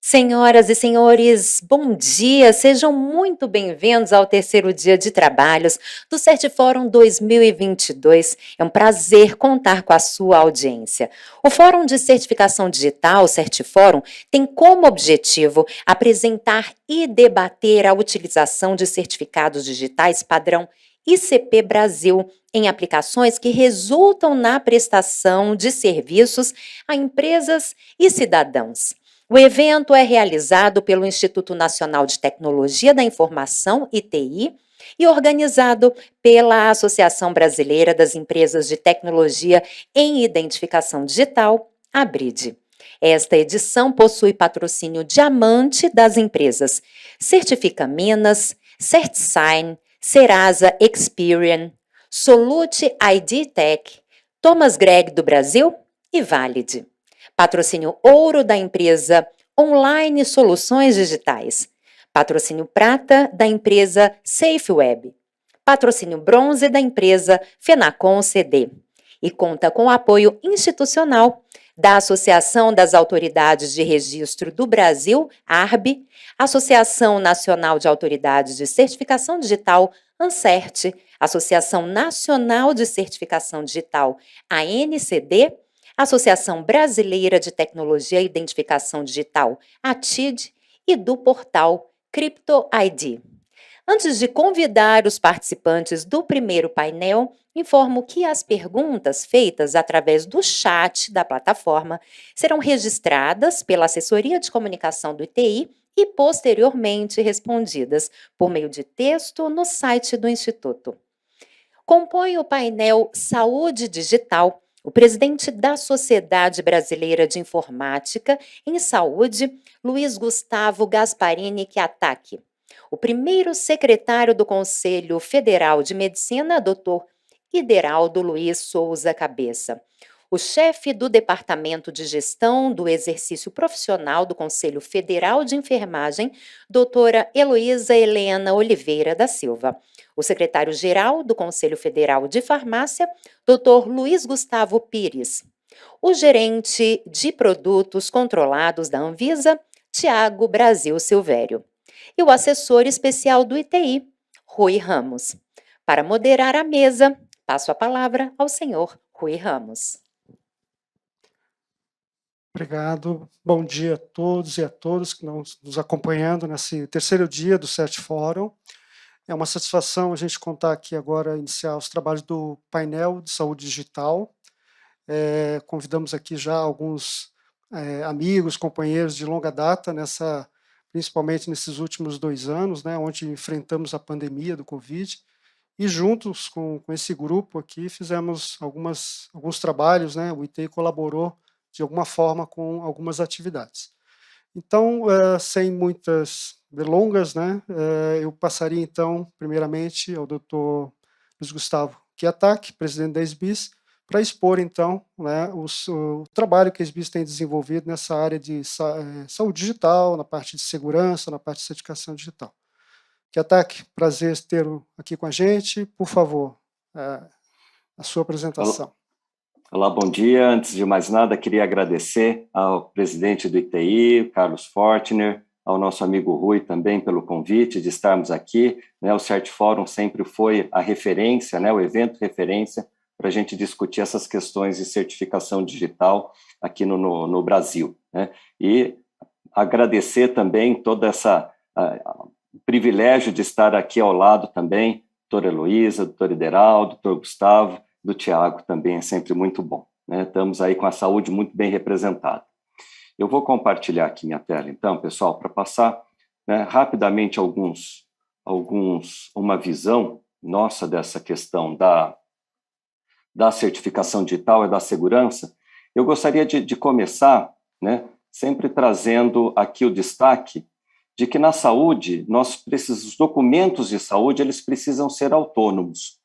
Senhoras e senhores, bom dia! Sejam muito bem-vindos ao terceiro dia de trabalhos do Certifórum 2022. É um prazer contar com a sua audiência. O Fórum de Certificação Digital, Certifórum, tem como objetivo apresentar e debater a utilização de certificados digitais padrão ICP Brasil em aplicações que resultam na prestação de serviços a empresas e cidadãos. O evento é realizado pelo Instituto Nacional de Tecnologia da Informação, ITI, e organizado pela Associação Brasileira das Empresas de Tecnologia em Identificação Digital, ABRID. Esta edição possui patrocínio diamante das empresas Certifica Minas, CertSign, Serasa Experian, Solute ID Tech, Thomas Gregg do Brasil e Valid. Patrocínio ouro da empresa Online Soluções Digitais. Patrocínio prata da empresa SafeWeb. Patrocínio bronze da empresa Fenacom CD. E conta com o apoio institucional da Associação das Autoridades de Registro do Brasil, ARB, Associação Nacional de Autoridades de Certificação Digital, ANCERT, Associação Nacional de Certificação Digital, ANCD, Associação Brasileira de Tecnologia e Identificação Digital, ATID, e do portal CryptoID. Antes de convidar os participantes do primeiro painel, informo que as perguntas feitas através do chat da plataforma serão registradas pela Assessoria de Comunicação do ITI e posteriormente respondidas por meio de texto no site do Instituto. Compõe o painel Saúde Digital o presidente da Sociedade Brasileira de Informática em Saúde, Luiz Gustavo Gasparini Chiatachi. O primeiro secretário do Conselho Federal de Medicina, Dr. Ideraldo Luiz Souza Cabeça. O chefe do Departamento de Gestão do Exercício Profissional do Conselho Federal de Enfermagem, doutora Heloísa Helena Oliveira da Silva. O secretário-geral do Conselho Federal de Farmácia, Dr. Luiz Gustavo Pires. O gerente de produtos controlados da Anvisa, Tiago Brasil Silvério. E o assessor especial do ITI, Rui Ramos. Para moderar a mesa, passo a palavra ao senhor Rui Ramos. Obrigado. Bom dia a todos e a todas que estão nos acompanhando nesse terceiro dia do Certifórum. É uma satisfação a gente contar aqui agora, iniciar os trabalhos do painel de saúde digital. Convidamos aqui já alguns amigos, companheiros de longa data, principalmente nesses últimos 2 anos, onde enfrentamos a pandemia do Covid, e juntos com esse grupo aqui fizemos alguns trabalhos, o ITI colaborou de alguma forma com algumas atividades. Então, sem muitas delongas, eu passaria então, primeiramente, ao Dr. Luiz Gustavo Chiatachi, presidente da SBIS, para expor então o trabalho que a SBIS tem desenvolvido nessa área de saúde digital, na parte de segurança, na parte de certificação digital. Chiatachi, prazer tê-lo aqui com a gente. Por favor, a sua apresentação. Olá, bom dia. Antes de mais nada, queria agradecer ao presidente do ITI, Carlos Fortner, ao nosso amigo Rui também pelo convite de estarmos aqui. O Certifórum sempre foi a referência, o evento referência para a gente discutir essas questões de certificação digital aqui no Brasil. E agradecer também todo o privilégio de estar aqui ao lado também, doutora Heloísa, doutor Ideraldo, doutor Gustavo, do Tiago também é sempre muito bom. Estamos aí com a saúde muito bem representada. Eu vou compartilhar aqui minha tela, então, pessoal, para passar rapidamente uma visão nossa dessa questão da certificação digital e da segurança. Eu gostaria de começar, sempre trazendo aqui o destaque de que na saúde, os documentos de saúde, eles precisam ser autônomos,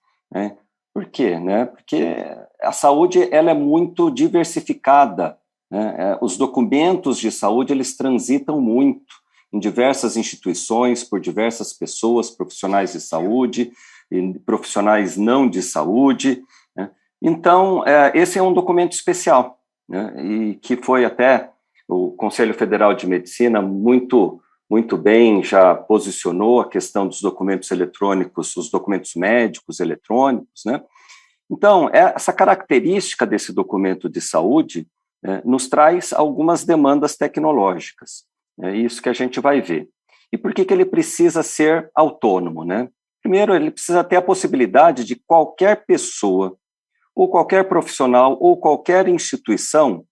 Por quê? Porque a saúde ela é muito diversificada. Os documentos de saúde eles transitam muito em diversas instituições, por diversas pessoas, profissionais de saúde, e profissionais não de saúde. Então, esse é um documento especial, né, e que foi até o Conselho Federal de Medicina muito bem já posicionou a questão dos documentos eletrônicos, os documentos médicos eletrônicos, né? Então, essa característica desse documento de saúde nos traz algumas demandas tecnológicas. É isso que a gente vai ver. E por que ele precisa ser autônomo, né? Primeiro, ele precisa ter a possibilidade de qualquer pessoa, ou qualquer profissional, ou qualquer instituição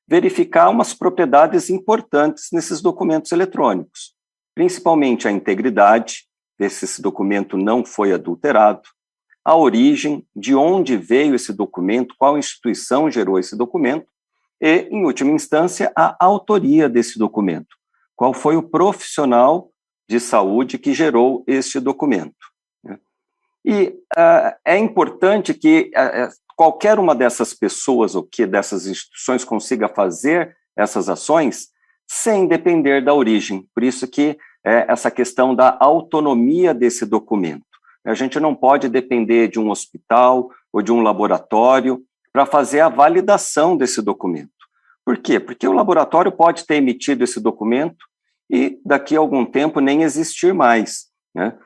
verificar umas propriedades importantes nesses documentos eletrônicos, principalmente a integridade, ver se esse documento não foi adulterado, a origem, de onde veio esse documento, qual instituição gerou esse documento, e, em última instância, a autoria desse documento, qual foi o profissional de saúde que gerou este documento. Né? E é importante que qualquer uma dessas pessoas ou que dessas instituições consiga fazer essas ações sem depender da origem. Por isso que essa questão da autonomia desse documento. A gente não pode depender de um hospital ou de um laboratório para fazer a validação desse documento. Por quê? Porque o laboratório pode ter emitido esse documento e daqui a algum tempo nem existir mais, né?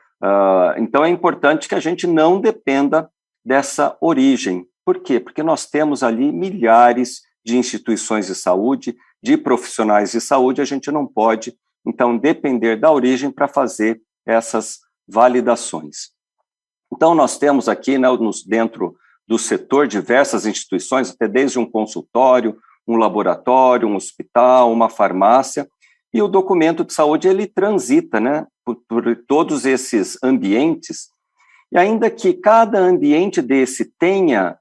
Então é importante que a gente não dependa dessa origem. Por quê? Porque nós temos ali milhares de instituições de saúde, de profissionais de saúde, a gente não pode, então, depender da origem para fazer essas validações. Então, nós temos aqui, né, dentro do setor, diversas instituições, até desde um consultório, um laboratório, um hospital, uma farmácia, e o documento de saúde, ele transita, né, por todos esses ambientes, e ainda que cada ambiente desse tenha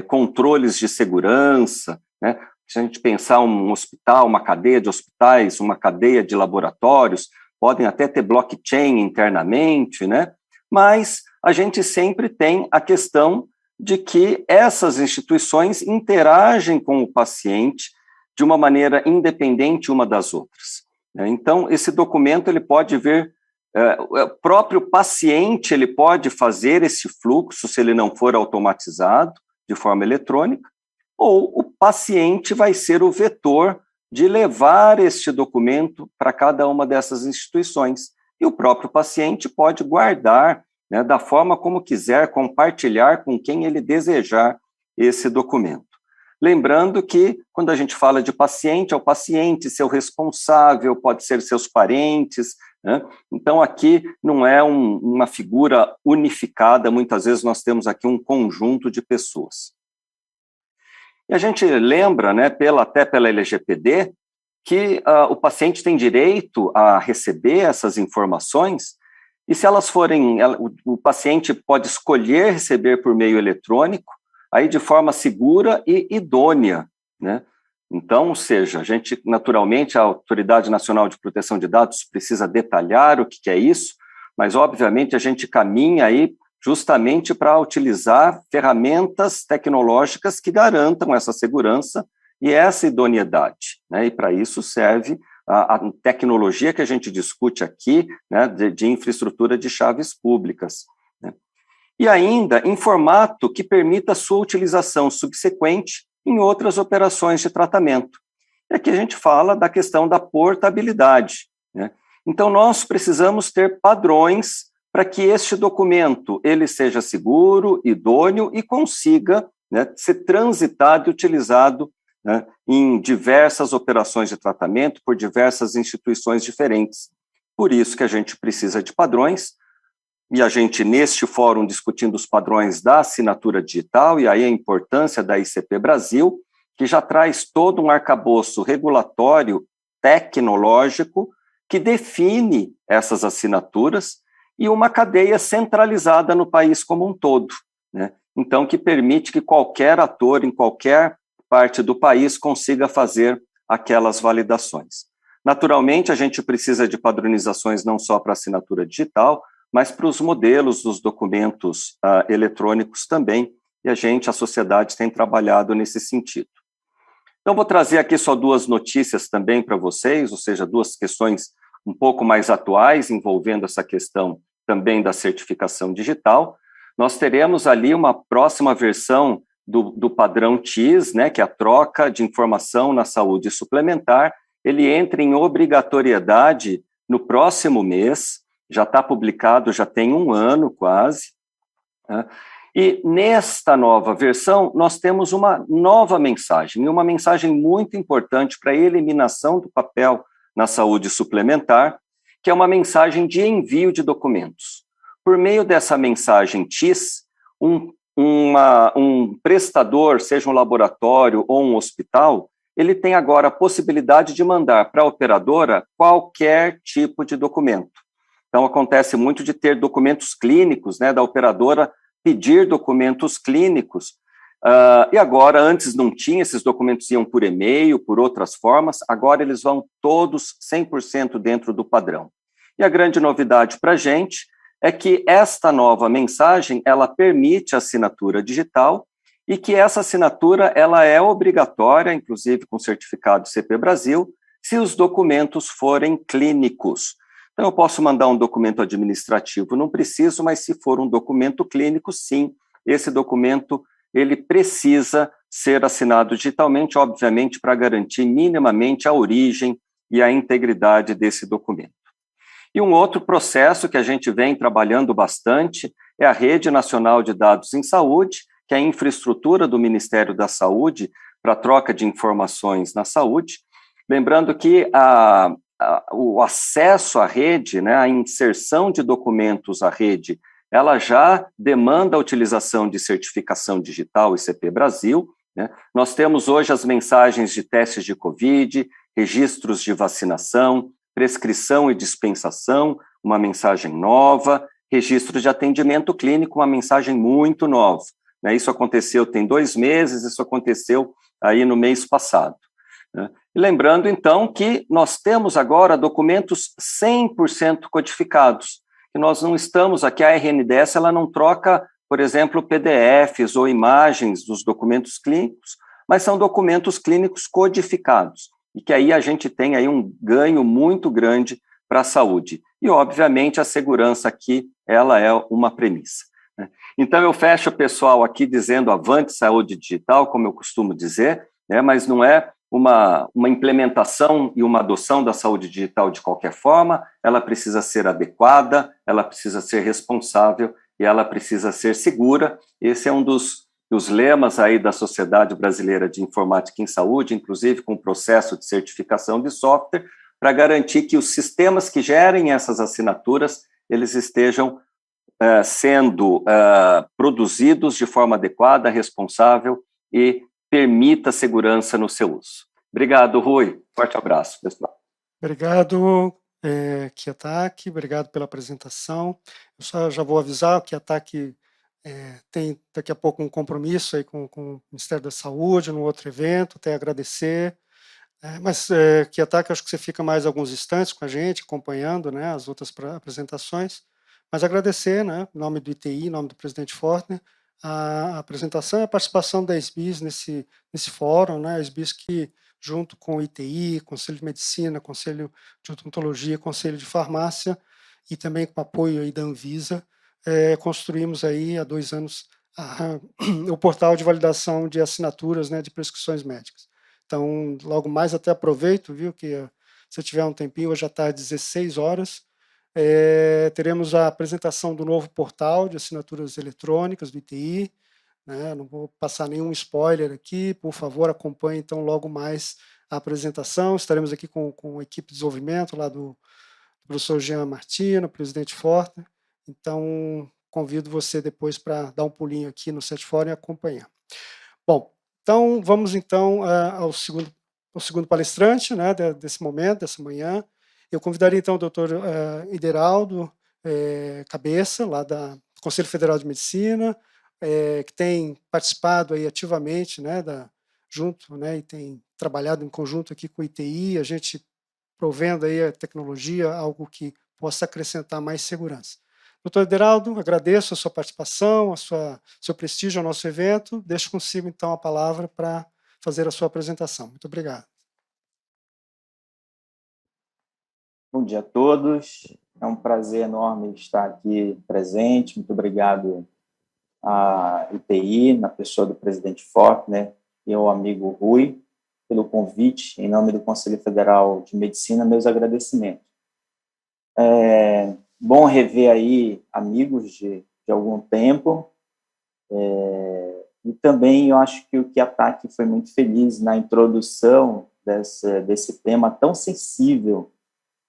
controles de segurança, né, se a gente pensar um hospital, uma cadeia de hospitais, uma cadeia de laboratórios, podem até ter blockchain internamente, né, mas a gente sempre tem a questão de que essas instituições interagem com o paciente de uma maneira independente uma das outras. Então, esse documento ele pode ver, o próprio paciente ele pode fazer esse fluxo se ele não for automatizado de forma eletrônica, ou o paciente vai ser o vetor de levar este documento para cada uma dessas instituições. E o próprio paciente pode guardar, né, da forma como quiser, compartilhar com quem ele desejar esse documento. Lembrando que, quando a gente fala de paciente, é o paciente, seu responsável, pode ser seus parentes, né? Então, aqui não é uma figura unificada, muitas vezes nós temos aqui um conjunto de pessoas. E a gente lembra, né, até pela LGPD, que o paciente tem direito a receber essas informações, e se elas forem, o paciente pode escolher receber por meio eletrônico, aí de forma segura e idônea, né? Então, ou seja, a gente, naturalmente, a Autoridade Nacional de Proteção de Dados precisa detalhar o que é isso, mas, obviamente, a gente caminha aí justamente para utilizar ferramentas tecnológicas que garantam essa segurança e essa idoneidade, né? E para isso serve a tecnologia que a gente discute aqui, né, de infraestrutura de chaves públicas, né? E ainda em formato que permita sua utilização subsequente em outras operações de tratamento. E aqui a gente fala da questão da portabilidade, né? Então, nós precisamos ter padrões para que este documento ele seja seguro, idôneo e consiga, né, ser transitado e utilizado, né, em diversas operações de tratamento por diversas instituições diferentes. Por isso que a gente precisa de padrões, e a gente, neste fórum, discutindo os padrões da assinatura digital, e aí a importância da ICP Brasil, que já traz todo um arcabouço regulatório tecnológico que define essas assinaturas e uma cadeia centralizada no país como um todo, né? Então, que permite que qualquer ator, em qualquer parte do país, consiga fazer aquelas validações. Naturalmente, a gente precisa de padronizações não só para assinatura digital, mas para os modelos dos documentos eletrônicos também, e a sociedade tem trabalhado nesse sentido. Então, vou trazer aqui só duas notícias também para vocês, ou seja, duas questões um pouco mais atuais, envolvendo essa questão também da certificação digital. nós teremos ali uma próxima versão do padrão TIS, né, que é a troca de informação na saúde suplementar. Ele entra em obrigatoriedade no próximo mês, já está publicado, já tem 1 ano quase, né? E nesta nova versão, nós temos uma nova mensagem, e uma mensagem muito importante para a eliminação do papel na saúde suplementar, que é uma mensagem de envio de documentos. Por meio dessa mensagem TIS, um prestador, seja um laboratório ou um hospital, ele tem agora a possibilidade de mandar para a operadora qualquer tipo de documento. Então, acontece muito de ter documentos clínicos, né, da operadora pedir documentos clínicos, e agora, antes não tinha, esses documentos iam por e-mail, por outras formas, agora eles vão todos 100% dentro do padrão. E a grande novidade para a gente é que esta nova mensagem, ela permite a assinatura digital, e que essa assinatura ela é obrigatória, inclusive com certificado CP Brasil, se os documentos forem clínicos. Então, eu posso mandar um documento administrativo, não preciso, mas se for um documento clínico, sim, esse documento ele precisa ser assinado digitalmente, obviamente, para garantir minimamente a origem e a integridade desse documento. E um outro processo que a gente vem trabalhando bastante é a Rede Nacional de Dados em Saúde, que é a infraestrutura do Ministério da Saúde para troca de informações na saúde. Lembrando que o acesso à rede, né, a inserção de documentos à rede, ela já demanda a utilização de certificação digital e CP Brasil, né? Nós temos hoje as mensagens de testes de Covid, registros de vacinação, prescrição e dispensação, uma mensagem nova, registro de atendimento clínico, uma mensagem muito nova, né? Isso aconteceu tem 2 meses, isso aconteceu aí no mês passado, né? E lembrando, então, que nós temos agora documentos 100% codificados, que nós não estamos aqui, a RNDS, ela não troca, por exemplo, PDFs ou imagens dos documentos clínicos, mas são documentos clínicos codificados, e que aí a gente tem aí um ganho muito grande para a saúde. E, obviamente, a segurança aqui, ela é uma premissa, né? Então, eu fecho o pessoal aqui dizendo avante saúde digital, como eu costumo dizer, né, mas não é uma implementação e uma adoção da saúde digital de qualquer forma, ela precisa ser adequada, ela precisa ser responsável e ela precisa ser segura. Esse é um dos lemas aí da Sociedade Brasileira de Informática em Saúde, inclusive com o processo de certificação de software, para garantir que os sistemas que gerem essas assinaturas, eles estejam sendo produzidos de forma adequada, responsável e permita segurança no seu uso. Obrigado, Rui. Forte abraço, pessoal. Obrigado, Kiyotaki, obrigado pela apresentação. Eu já vou avisar, o Kiyotaki tem daqui a pouco um compromisso aí com o Ministério da Saúde, num outro evento, até agradecer. Mas, Kiyotaki, acho que você fica mais alguns instantes com a gente, acompanhando, né, as outras apresentações. Mas agradecer, né, em nome do ITI, em nome do presidente Fortner, a apresentação e a participação da SBIS nesse fórum, né, a SBIS que, junto com o ITI, Conselho de Medicina, Conselho de Odontologia, Conselho de Farmácia, e também com o apoio aí da Anvisa, construímos aí há 2 anos o portal de validação de assinaturas, né, de prescrições médicas. Então, logo mais até aproveito, viu, que se tiver um tempinho, hoje já está às 16 horas, teremos a apresentação do novo portal de assinaturas eletrônicas do ITI, né, não vou passar nenhum spoiler aqui, por favor, acompanhe então logo mais a apresentação, estaremos aqui com a equipe de desenvolvimento lá do professor Jean Martino, presidente Fortner, então convido você depois para dar um pulinho aqui no Set Fórum e acompanhar. Bom, então vamos então ao segundo palestrante, né, desse momento, dessa manhã. Eu convidaria então o doutor Ideraldo Cabeça, lá do Conselho Federal de Medicina, que tem participado aí ativamente, né, junto, né, e tem trabalhado em conjunto aqui com o ITI, a gente provendo aí a tecnologia, algo que possa acrescentar mais segurança. Doutor Ideraldo, agradeço a sua participação, seu prestígio ao nosso evento. Deixo consigo, então, a palavra para fazer a sua apresentação. Muito obrigado. Bom dia a todos. É um prazer enorme estar aqui presente. Muito obrigado à ITI, na pessoa do presidente Fortner e ao amigo Rui, pelo convite. Em nome do Conselho Federal de Medicina, meus agradecimentos. Bom rever aí amigos de algum tempo, e também eu acho que o Kiataki foi muito feliz na introdução desse tema tão sensível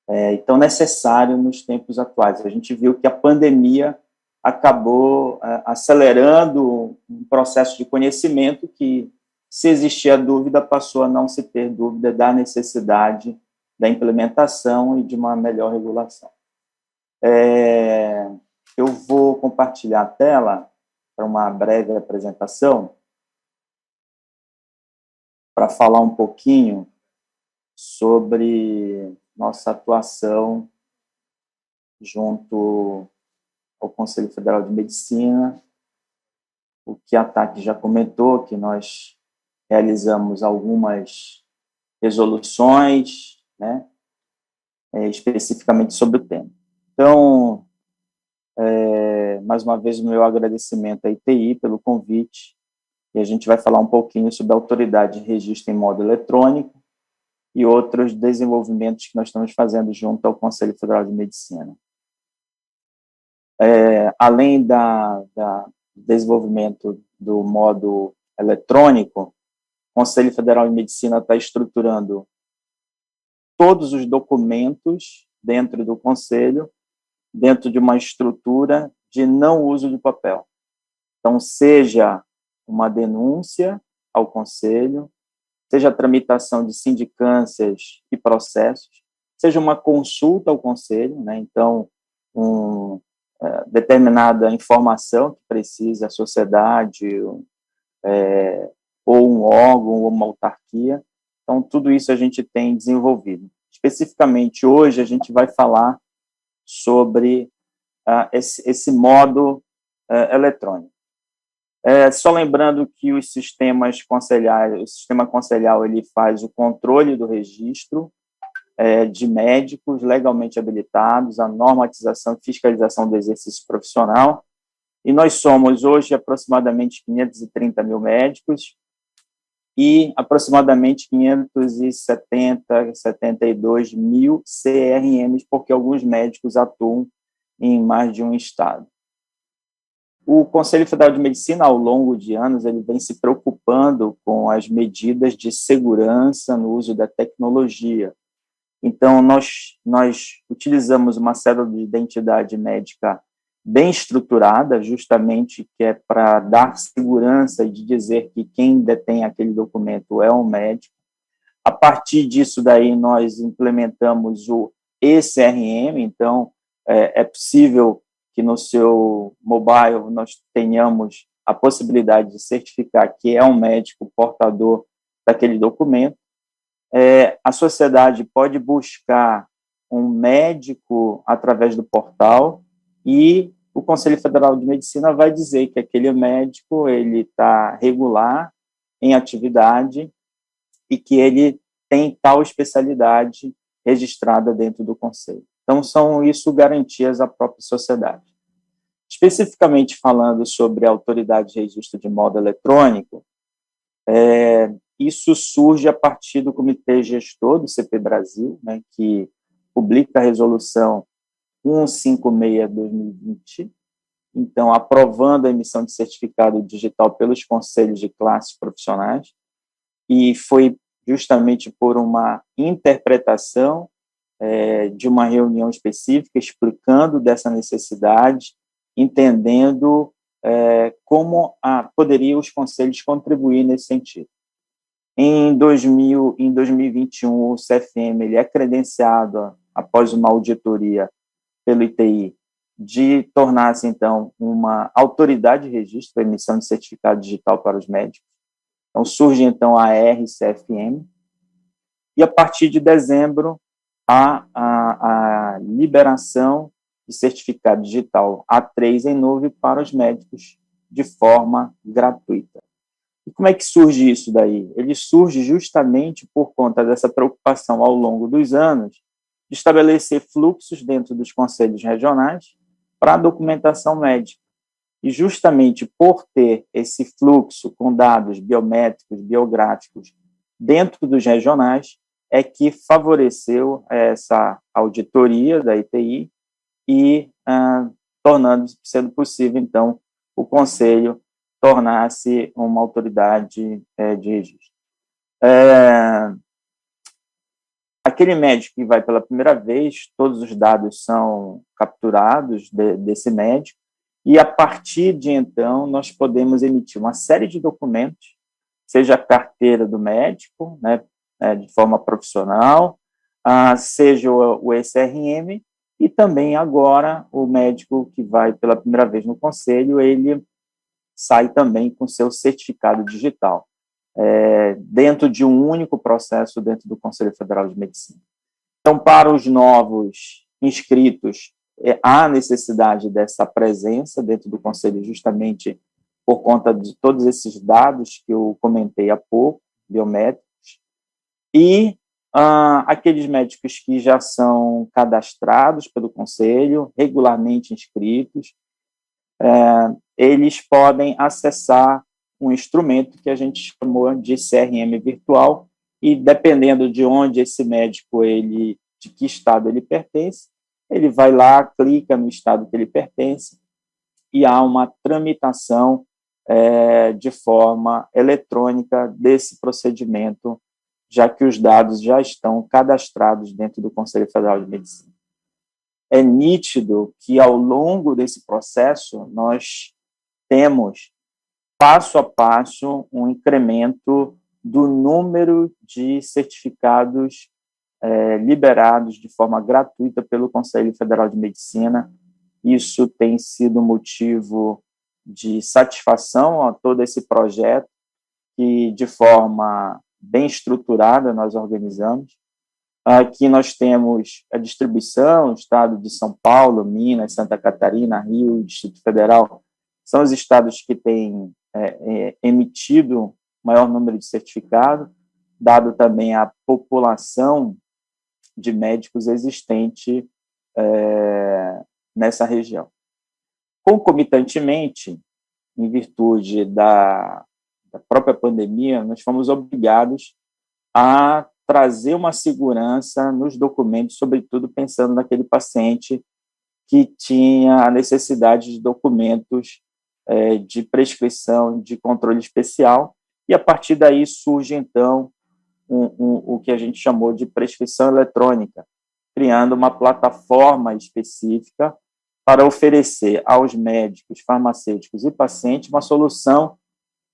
e tão necessário nos tempos atuais. A gente viu que a pandemia acabou acelerando um processo de conhecimento que, se existia dúvida, passou a não se ter dúvida da necessidade da implementação e de uma melhor regulação. Eu vou compartilhar a tela para uma breve apresentação, para falar um pouquinho sobre nossa atuação junto ao Conselho Federal de Medicina. O Kiataki já comentou que nós realizamos algumas resoluções, né, especificamente sobre o tema. Então, mais uma vez, o meu agradecimento à ITI pelo convite, e a gente vai falar um pouquinho sobre a autoridade de registro em modo eletrônico e outros desenvolvimentos que nós estamos fazendo junto ao Conselho Federal de Medicina. Além do desenvolvimento do modo eletrônico, o Conselho Federal de Medicina está estruturando todos os documentos dentro do Conselho, dentro de uma estrutura de não uso de papel. Então, seja uma denúncia ao Conselho, seja a tramitação de sindicâncias e processos, seja uma consulta ao Conselho, né? Então, determinada informação que precisa a sociedade, ou um órgão, ou uma autarquia. Então, tudo isso a gente tem desenvolvido. Especificamente, hoje, a gente vai falar sobre esse modo eletrônico. Só lembrando que o sistema conselhal ele faz o controle do registro de médicos legalmente habilitados, a normatização e fiscalização do exercício profissional, e nós somos hoje aproximadamente 530 mil médicos e aproximadamente 572 mil CRMs, porque alguns médicos atuam em mais de um estado. O Conselho Federal de Medicina, ao longo de anos, ele vem se preocupando com as medidas de segurança no uso da tecnologia. Então, nós utilizamos uma cédula de identidade médica bem estruturada, justamente que é para dar segurança e de dizer que quem detém aquele documento é um médico. A partir disso daí, nós implementamos o eCRM, então, é possível que no seu mobile nós tenhamos a possibilidade de certificar que é um médico portador daquele documento. A sociedade pode buscar um médico através do portal e o Conselho Federal de Medicina vai dizer que aquele médico ele está regular em atividade e que ele tem tal especialidade registrada dentro do Conselho. Então, são isso garantias à própria sociedade. Especificamente falando sobre a autoridade de registro de modo eletrônico, isso surge a partir do Comitê Gestor do CP Brasil, né, que publica a resolução 156/2020, então, aprovando a emissão de certificado digital pelos conselhos de classes profissionais, e foi justamente por uma interpretação de uma reunião específica explicando dessa necessidade, entendendo como poderiam os conselhos contribuir nesse sentido. Em 2021, o CFM ele é credenciado, após uma auditoria pelo ITI, de tornar-se, então, uma autoridade de registro para emissão de certificado digital para os médicos. Então, surge, então, a RCFM, e, a partir de dezembro, a liberação de certificado digital A3 em nuvem para os médicos de forma gratuita. E como é que surge isso daí? Ele surge justamente por conta dessa preocupação ao longo dos anos de estabelecer fluxos dentro dos conselhos regionais para a documentação médica. E justamente por ter esse fluxo com dados biométricos, biográficos dentro dos regionais, é que favoreceu essa auditoria da ITI e sendo possível, então, o Conselho tornar-se uma autoridade de registro. Aquele médico que vai pela primeira vez, todos os dados são capturados desse médico, e a partir de então nós podemos emitir uma série de documentos, seja a carteira do médico, né, de forma profissional, seja o SRM, e também agora o médico que vai pela primeira vez no Conselho, ele sai também com seu certificado digital, dentro de um único processo dentro do Conselho Federal de Medicina. Então, para os novos inscritos, há necessidade dessa presença dentro do Conselho, justamente por conta de todos esses dados que eu comentei há pouco, biométricos, e aqueles médicos que já são cadastrados pelo Conselho, regularmente inscritos, eles podem acessar um instrumento que a gente chamou de CRM virtual, e dependendo de onde esse médico, de que estado ele pertence, ele vai lá, clica no estado que ele pertence, e há uma tramitação de forma eletrônica desse procedimento, já que os dados já estão cadastrados dentro do Conselho Federal de Medicina. É nítido que, ao longo desse processo, nós temos, passo a passo, um incremento do número de certificados liberados de forma gratuita pelo Conselho Federal de Medicina. Isso tem sido motivo de satisfação a todo esse projeto, que, de forma bem estruturada, nós organizamos. Aqui nós temos a distribuição, o estado de São Paulo, Minas, Santa Catarina, Rio, Distrito Federal, são os estados que têm emitido maior número de certificados, dado também a população de médicos existente nessa região. Concomitantemente, em virtude da própria pandemia, nós fomos obrigados a trazer uma segurança nos documentos, sobretudo pensando naquele paciente que tinha a necessidade de documentos de prescrição, de controle especial, e a partir daí surge, então, o que a gente chamou de prescrição eletrônica, criando uma plataforma específica para oferecer aos médicos, farmacêuticos e pacientes uma solução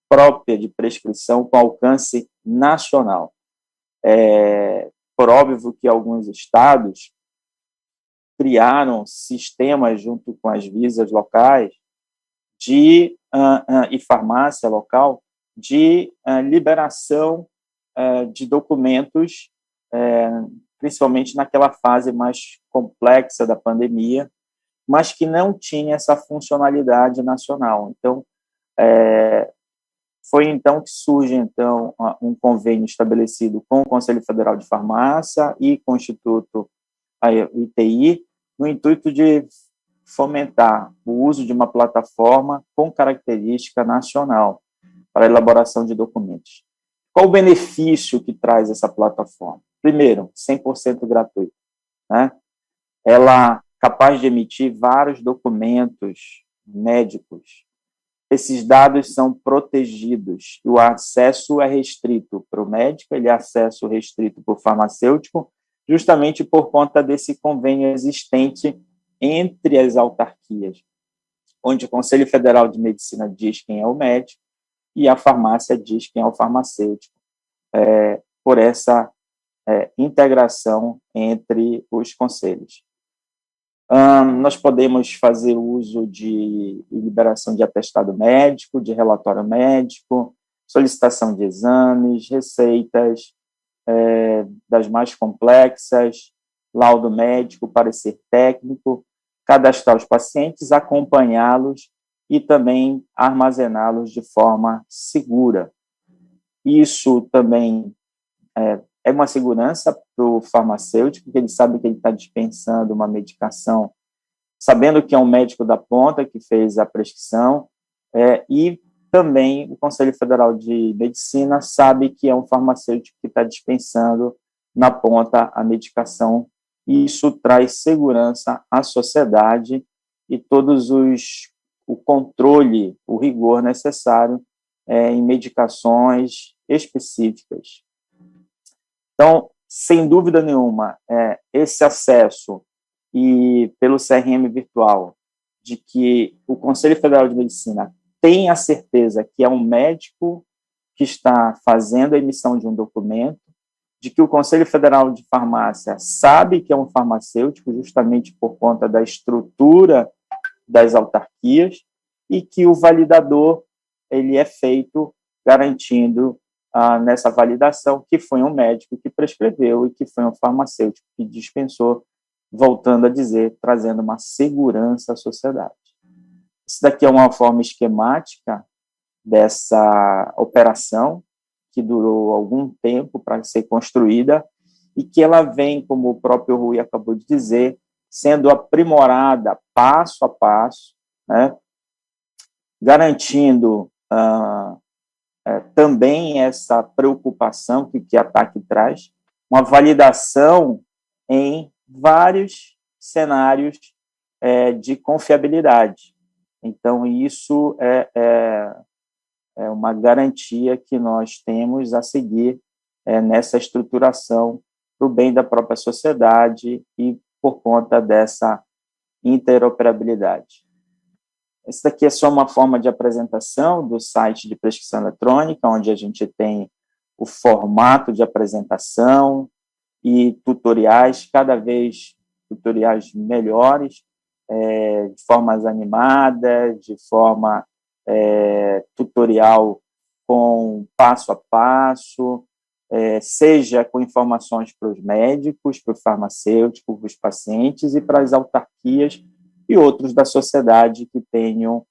própria de prescrição com alcance nacional. Por óbvio que alguns estados criaram sistemas junto com as visas locais e farmácia local de liberação de documentos, principalmente naquela fase mais complexa da pandemia, mas que não tinha essa funcionalidade nacional. Então, foi então que surge então um convênio estabelecido com o Conselho Federal de Farmácia e com o Instituto ITI, no intuito de fomentar o uso de uma plataforma com característica nacional para a elaboração de documentos. Qual o benefício que traz essa plataforma? Primeiro, 100% gratuito, né? Ela é capaz de emitir vários documentos médicos. Esses dados são protegidos, o acesso é restrito para o médico, ele é acesso restrito para o farmacêutico, justamente por conta desse convênio existente entre as autarquias, onde o Conselho Federal de Medicina diz quem é o médico e a farmácia diz quem é o farmacêutico, por essa integração entre os conselhos. Nós podemos fazer uso de liberação de atestado médico, de relatório médico, solicitação de exames, receitas das mais complexas, laudo médico, parecer técnico, cadastrar os pacientes, acompanhá-los e também armazená-los de forma segura. Isso também é uma segurança para o farmacêutico, porque ele sabe que ele está dispensando uma medicação sabendo que é um médico da ponta que fez a prescrição, e também o Conselho Federal de Medicina sabe que é um farmacêutico que está dispensando na ponta a medicação, e isso traz segurança à sociedade e o controle, o rigor necessário em medicações específicas. Então, sem dúvida nenhuma, esse acesso e pelo CRM virtual, de que o Conselho Federal de Medicina tem a certeza que é um médico que está fazendo a emissão de um documento, de que o Conselho Federal de Farmácia sabe que é um farmacêutico, justamente por conta da estrutura das autarquias, e que o validador ele é feito garantindo nessa validação que foi um médico que prescreveu e que foi um farmacêutico que dispensou, voltando a dizer, trazendo uma segurança à sociedade. Isso daqui é uma forma esquemática dessa operação, que durou algum tempo para ser construída, e que ela vem, como o próprio Rui acabou de dizer, sendo aprimorada passo a passo, né, garantindo também essa preocupação que a TAC traz, uma validação em vários cenários de confiabilidade. Então, isso é uma garantia que nós temos a seguir nessa estruturação para o bem da própria sociedade e por conta dessa interoperabilidade. Essa daqui é só uma forma de apresentação do site de prescrição eletrônica, onde a gente tem o formato de apresentação e tutoriais, cada vez tutoriais melhores, de formas animadas, de forma tutorial com passo a passo, seja com informações para os médicos, para o farmacêutico, para os pacientes e para as autarquias e outros da sociedade que tenham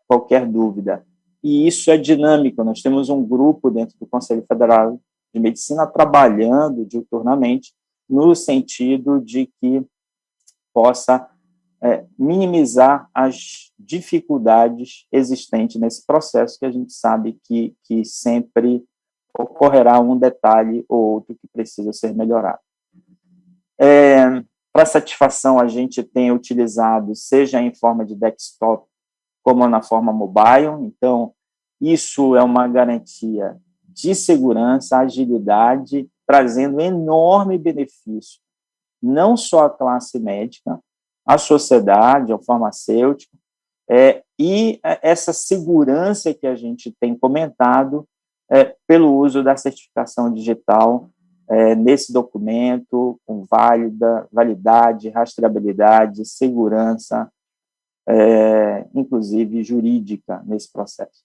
qualquer dúvida. E isso é dinâmico, nós temos um grupo dentro do Conselho Federal de Medicina trabalhando diuturnamente no sentido de que possa minimizar as dificuldades existentes nesse processo, que a gente sabe que sempre ocorrerá um detalhe ou outro que precisa ser melhorado. Para satisfação, a gente tem utilizado, seja em forma de desktop, como na forma mobile, então, isso é uma garantia de segurança, agilidade, trazendo enorme benefício, não só à classe médica, à sociedade, ao farmacêutico, e essa segurança que a gente tem comentado pelo uso da certificação digital nesse documento, com validade, rastreabilidade, segurança, inclusive jurídica nesse processo.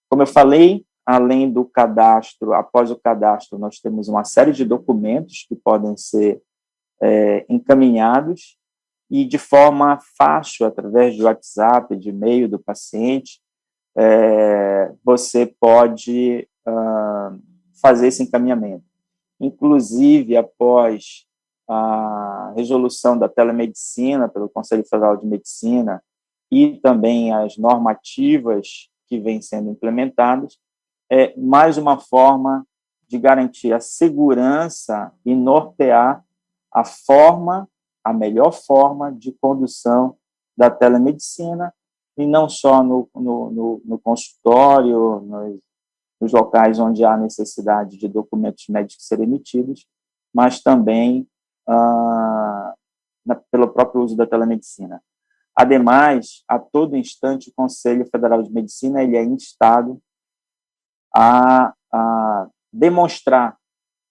Como eu falei, além do cadastro, após o cadastro, nós temos uma série de documentos que podem ser encaminhados e de forma fácil, através de WhatsApp, de e-mail do paciente, você pode fazer esse encaminhamento. Inclusive, após a resolução da telemedicina pelo Conselho Federal de Medicina e também as normativas que vêm sendo implementadas, mais uma forma de garantir a segurança e nortear a melhor forma de condução da telemedicina, e não só no consultório, nos locais onde há necessidade de documentos médicos serem emitidos, mas também pelo próprio uso da telemedicina. Ademais, a todo instante, o Conselho Federal de Medicina ele é instado a demonstrar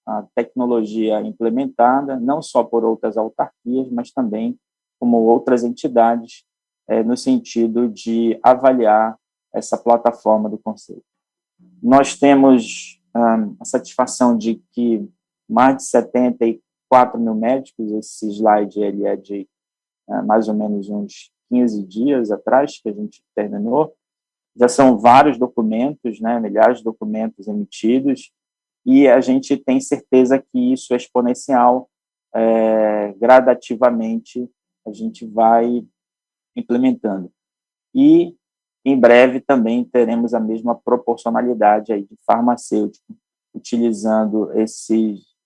a tecnologia implementada, não só por outras autarquias, mas também como outras entidades, no sentido de avaliar essa plataforma do Conselho. Nós temos a satisfação de que mais de 74 mil médicos, esse slide ele é de mais ou menos uns 15 dias atrás, que a gente terminou, já são vários documentos, né, milhares de documentos emitidos, e a gente tem certeza que isso é exponencial, gradativamente a gente vai implementando. E, em breve, também teremos a mesma proporcionalidade aí de farmacêutico, utilizando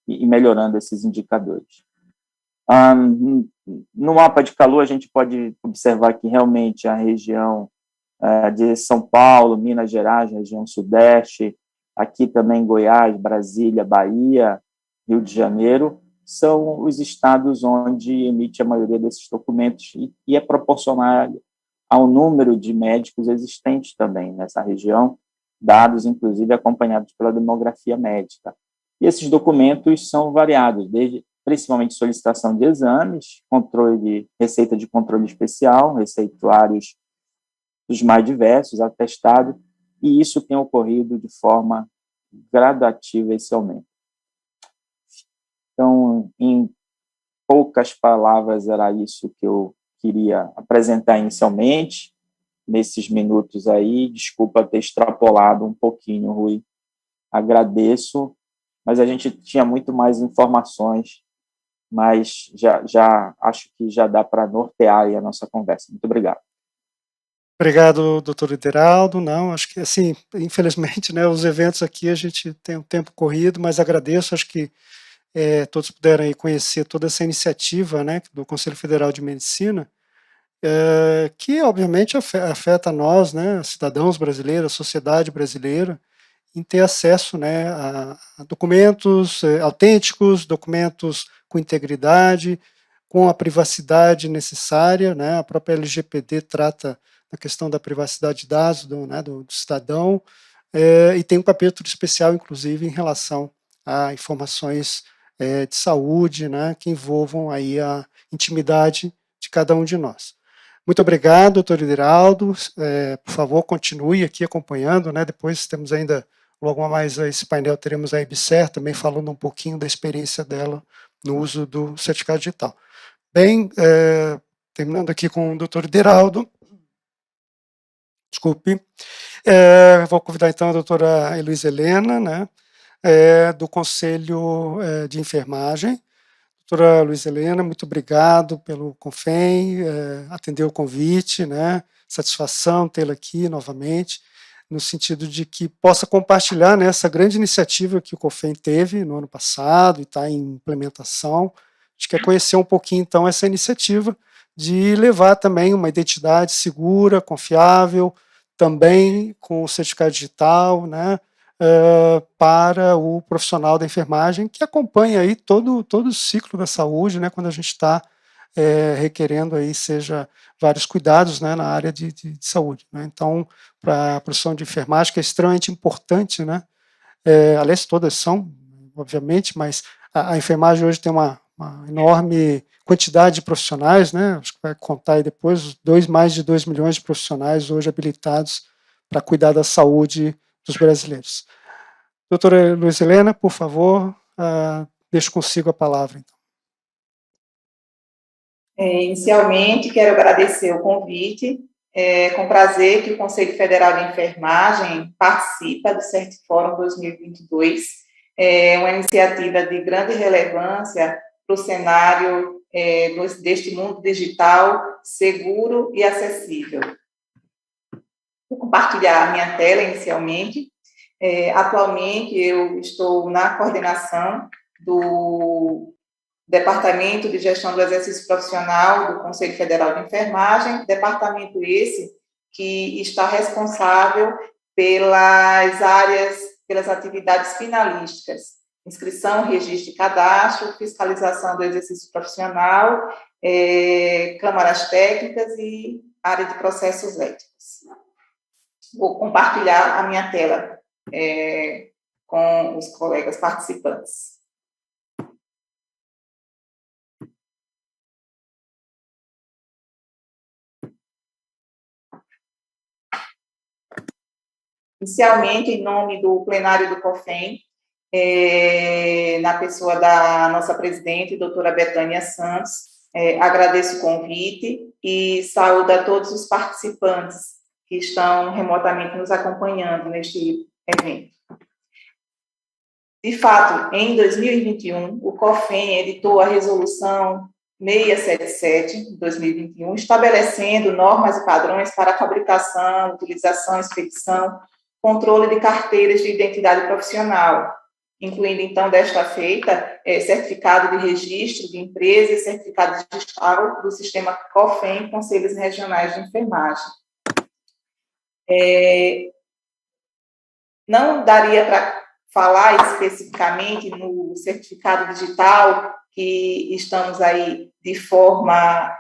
e melhorando esses indicadores. No mapa de calor, a gente pode observar que realmente a região de São Paulo, Minas Gerais, região sudeste, aqui também Goiás, Brasília, Bahia, Rio de Janeiro, são os estados onde emite a maioria desses documentos e é proporcional ao número de médicos existentes também nessa região, dados, inclusive, acompanhados pela demografia médica. E esses documentos são variados, principalmente solicitação de exames, receita de controle especial, receituários dos mais diversos, atestado, e isso tem ocorrido de forma gradativa esse aumento. Então, em poucas palavras, era isso que eu queria apresentar inicialmente, nesses minutos aí. Desculpa ter extrapolado um pouquinho, Rui. Agradeço, mas a gente tinha muito mais informações, mas já acho que já dá para nortear aí a nossa conversa. Muito obrigado. Obrigado, doutor Ideraldo. Não, acho que, assim, infelizmente, né, os eventos aqui a gente tem um tempo corrido, mas agradeço, acho que todos puderam aí conhecer toda essa iniciativa, né, do Conselho Federal de Medicina, que, obviamente, afeta nós, né, cidadãos brasileiros, a sociedade brasileira, em ter acesso, né, a documentos autênticos, documentos com integridade, com a privacidade necessária, né, a própria LGPD trata da questão da privacidade de dados do cidadão, e tem um capítulo especial, inclusive, em relação a informações de saúde, né, que envolvam aí a intimidade de cada um de nós. Muito obrigado, doutor Ideraldo. Por favor, continue aqui acompanhando, né, depois temos ainda, logo mais esse painel, teremos a EBSER também falando um pouquinho da experiência dela no uso do certificado digital. Bem, terminando aqui com o doutor Ideraldo, desculpe, vou convidar então a doutora Heloísa Helena, né, do Conselho de Enfermagem. Doutora Luísa Helena, muito obrigado pelo CONFEM, atender o convite, né, satisfação tê-la aqui novamente, no sentido de que possa compartilhar, né, essa grande iniciativa que o CONFEM teve no ano passado e está em implementação. A gente quer conhecer um pouquinho, então, essa iniciativa de levar também uma identidade segura, confiável, também com o certificado digital, né, para o profissional da enfermagem, que acompanha aí todo o ciclo da saúde, né, quando a gente está requerendo aí, seja vários cuidados, né, na área de saúde, né. Então, para a profissão de enfermagem, que é extremamente importante, né, aliás, todas são, obviamente, mas a enfermagem hoje tem uma enorme quantidade de profissionais, né, acho que vai contar aí depois, mais de 2 milhões de profissionais hoje habilitados para cuidar da saúde dos brasileiros. Doutora Luísa Helena, por favor, deixo consigo a palavra. Então. Inicialmente, quero agradecer o convite. Com prazer que o Conselho Federal de Enfermagem participa do CertiFórum 2022. É uma iniciativa de grande relevância para o cenário deste mundo digital seguro e acessível. Vou compartilhar a minha tela inicialmente. Atualmente, eu estou na coordenação do Departamento de Gestão do Exercício Profissional do Conselho Federal de Enfermagem, departamento esse que está responsável pelas atividades finalísticas, inscrição, registro e cadastro, fiscalização do exercício profissional, câmaras técnicas e área de processos éticos. Vou compartilhar a minha tela com os colegas participantes. Inicialmente, em nome do plenário do CONFEM, na pessoa da nossa presidente, doutora Betânia Santos, agradeço o convite e saúdo a todos os participantes que estão remotamente nos acompanhando neste evento. De fato, em 2021, o CONFEM editou a resolução 677, de 2021, estabelecendo normas e padrões para a fabricação, utilização, expedição, controle de carteiras de identidade profissional, incluindo, então, desta feita, certificado de registro de empresa e certificado digital do sistema COFEN, Conselhos Regionais de Enfermagem. Não daria para falar especificamente no certificado digital, que estamos aí de forma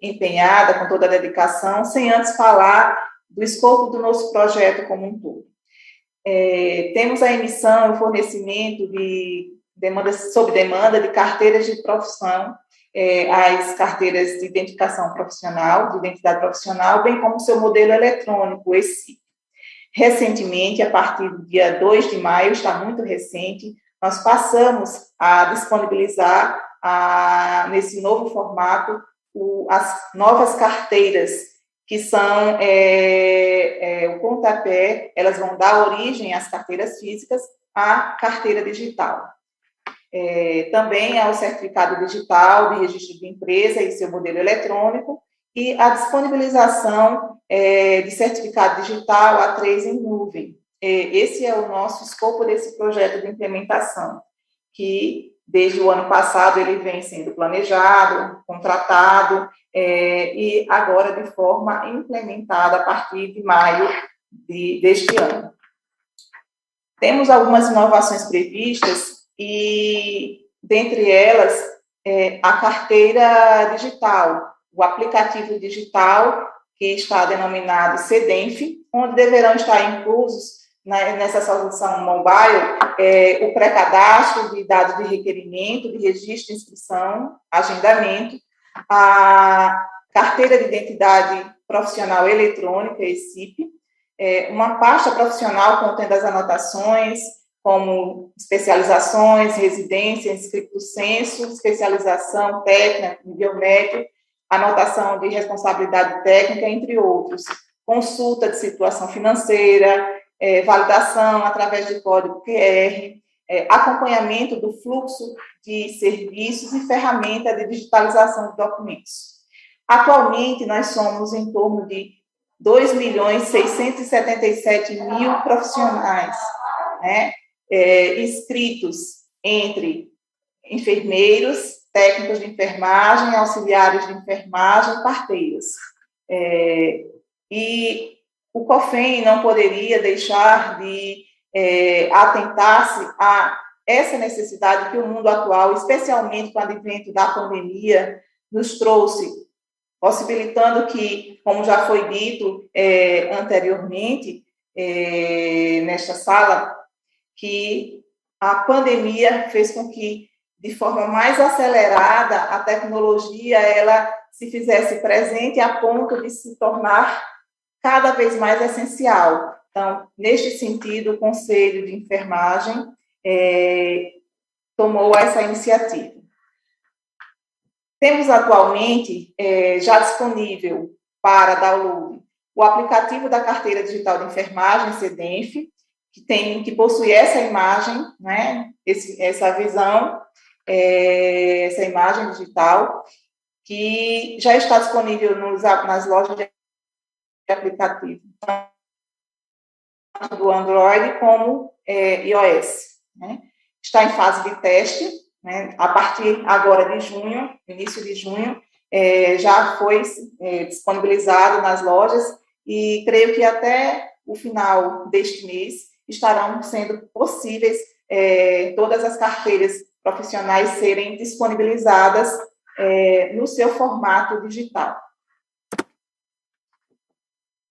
empenhada, com toda a dedicação, sem antes falar do escopo do nosso projeto como um todo. Temos a emissão e fornecimento de sob demanda de carteiras de profissão, as carteiras de identificação profissional, de identidade profissional, bem como seu modelo eletrônico, esse. Recentemente, a partir do dia 2 de maio, está muito recente, nós passamos a disponibilizar, nesse novo formato, as novas carteiras, que são o pontapé, elas vão dar origem às carteiras físicas, à carteira digital. Também ao certificado digital de registro de empresa e seu modelo eletrônico, e a disponibilização de certificado digital A3 em nuvem. Esse é o nosso escopo desse projeto de implementação, que desde o ano passado ele vem sendo planejado, contratado, e agora de forma implementada a partir de maio deste ano. Temos algumas inovações previstas e, dentre elas, a carteira digital, o aplicativo digital, que está denominado CEDENF, onde deverão estar inclusos nessa solução mobile o pré-cadastro de dados de requerimento, de registro de inscrição, agendamento, a carteira de identidade profissional eletrônica, ECIP, uma pasta profissional contendo as anotações, como especializações, residência, inscrito censo, especialização técnica, nível médio, anotação de responsabilidade técnica, entre outros, consulta de situação financeira, validação através de código QR, acompanhamento do fluxo de serviços e ferramenta de digitalização de documentos. Atualmente, nós somos em torno de 2.677.000 profissionais, né, inscritos entre enfermeiros, técnicos de enfermagem, auxiliares de enfermagem, parteiras. E o COFEN não poderia deixar de atentar-se a essa necessidade que o mundo atual, especialmente com o advento da pandemia, nos trouxe, possibilitando que, como já foi dito anteriormente nesta sala, que a pandemia fez com que, de forma mais acelerada, a tecnologia ela se fizesse presente a ponto de se tornar cada vez mais essencial. Então, neste sentido, o Conselho de Enfermagem tomou essa iniciativa. Temos atualmente já disponível para download o aplicativo da Carteira Digital de Enfermagem, CEDENF, que possui essa imagem, né, essa visão, essa imagem digital, que já está disponível nas lojas de aplicativo, tanto do Android como iOS. Né? Está em fase de teste, né? A partir agora de junho, início de junho, já foi disponibilizado nas lojas e creio que até o final deste mês estarão sendo possíveis todas as carteiras profissionais serem disponibilizadas no seu formato digital.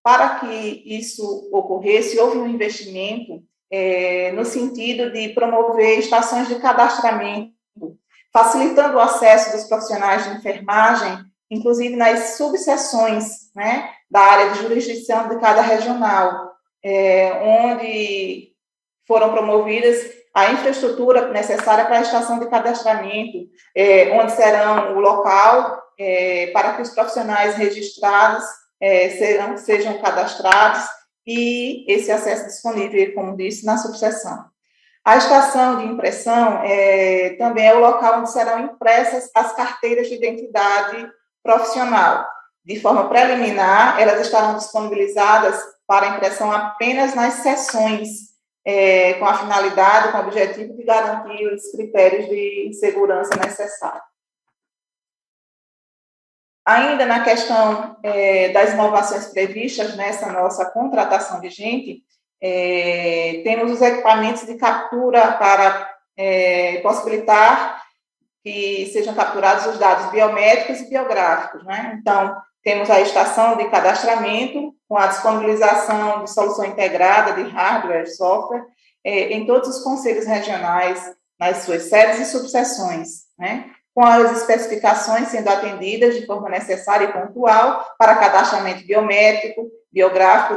Para que isso ocorresse, houve um investimento no sentido de promover estações de cadastramento, facilitando o acesso dos profissionais de enfermagem, inclusive nas subseções, né, da área de jurisdição de cada regional, onde foram promovidas a infraestrutura necessária para a estação de cadastramento, onde serão o local para que os profissionais registrados sejam cadastrados e esse acesso disponível, como disse, na subseção. A estação de impressão também é o local onde serão impressas as carteiras de identidade profissional. De forma preliminar, elas estarão disponibilizadas para impressão apenas nas sessões, com a finalidade, com o objetivo de garantir os critérios de segurança necessários. Ainda na questão das inovações previstas nessa nossa contratação vigente, temos os equipamentos de captura para possibilitar que sejam capturados os dados biométricos e biográficos, né? Então, temos a estação de cadastramento, com a disponibilização de solução integrada de hardware e software em todos os conselhos regionais, nas suas sedes e subseções, né? Com as especificações sendo atendidas de forma necessária e pontual para cadastramento biométrico, biográfico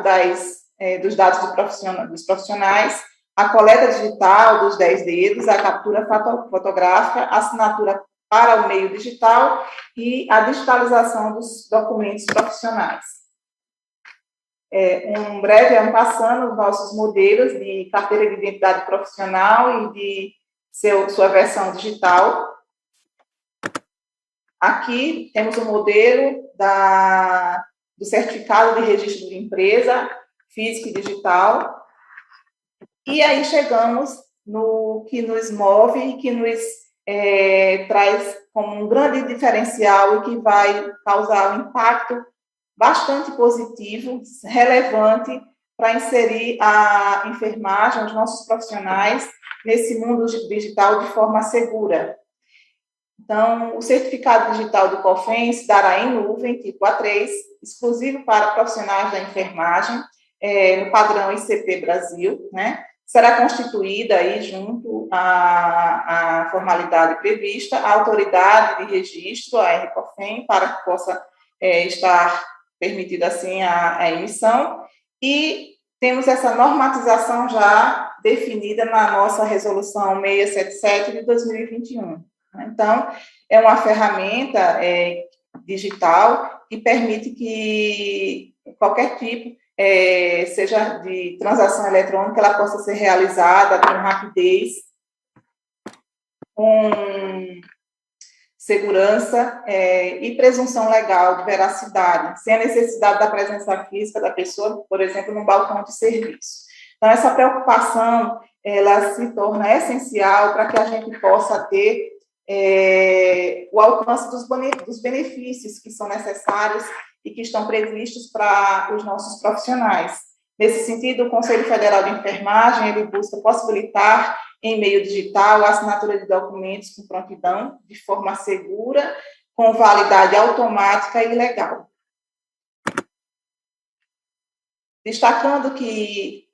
dos dados dos profissionais, a coleta digital dos 10 dedos, a captura fotográfica, a assinatura para o meio digital e a digitalização dos documentos profissionais. Um breve passando os nossos modelos de carteira de identidade profissional e de sua versão digital. Aqui temos o modelo do certificado de registro de empresa, físico e digital. E aí chegamos no que nos move e que nos traz como um grande diferencial e que vai causar um impacto bastante positivo, relevante, para inserir a enfermagem, os nossos profissionais, nesse mundo digital de forma segura. Então, o certificado digital do COFEN se dará em nuvem, tipo A3, exclusivo para profissionais da enfermagem, no padrão ICP Brasil, né? Será constituída aí, junto à formalidade prevista, a autoridade de registro, a RCOFEN, para que possa estar permitida, assim, a emissão, e temos essa normatização já definida na nossa resolução 677 de 2021. Então, é uma ferramenta digital que permite que qualquer tipo, seja de transação eletrônica, ela possa ser realizada com rapidez, com segurança e presunção legal de veracidade, sem a necessidade da presença física da pessoa, por exemplo, num balcão de serviço. Então, essa preocupação, ela se torna essencial para que a gente possa ter o alcance dos benefícios que são necessários e que estão previstos para os nossos profissionais. Nesse sentido, o Conselho Federal de Enfermagem, ele busca possibilitar, em meio digital, a assinatura de documentos com prontidão, de forma segura, com validade automática e legal. Destacando que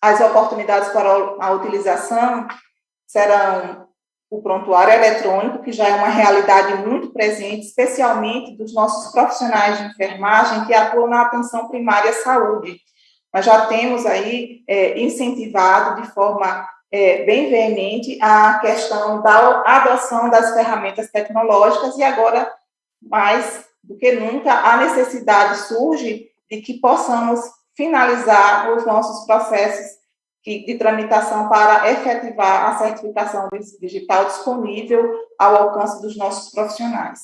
as oportunidades para a utilização serão o prontuário eletrônico, que já é uma realidade muito presente, especialmente dos nossos profissionais de enfermagem que atuam na atenção primária à saúde. Nós já temos aí incentivado de forma bem veemente a questão da adoção das ferramentas tecnológicas e agora, mais do que nunca, a necessidade surge de que possamos finalizar os nossos processos de tramitação para efetivar a certificação digital disponível ao alcance dos nossos profissionais.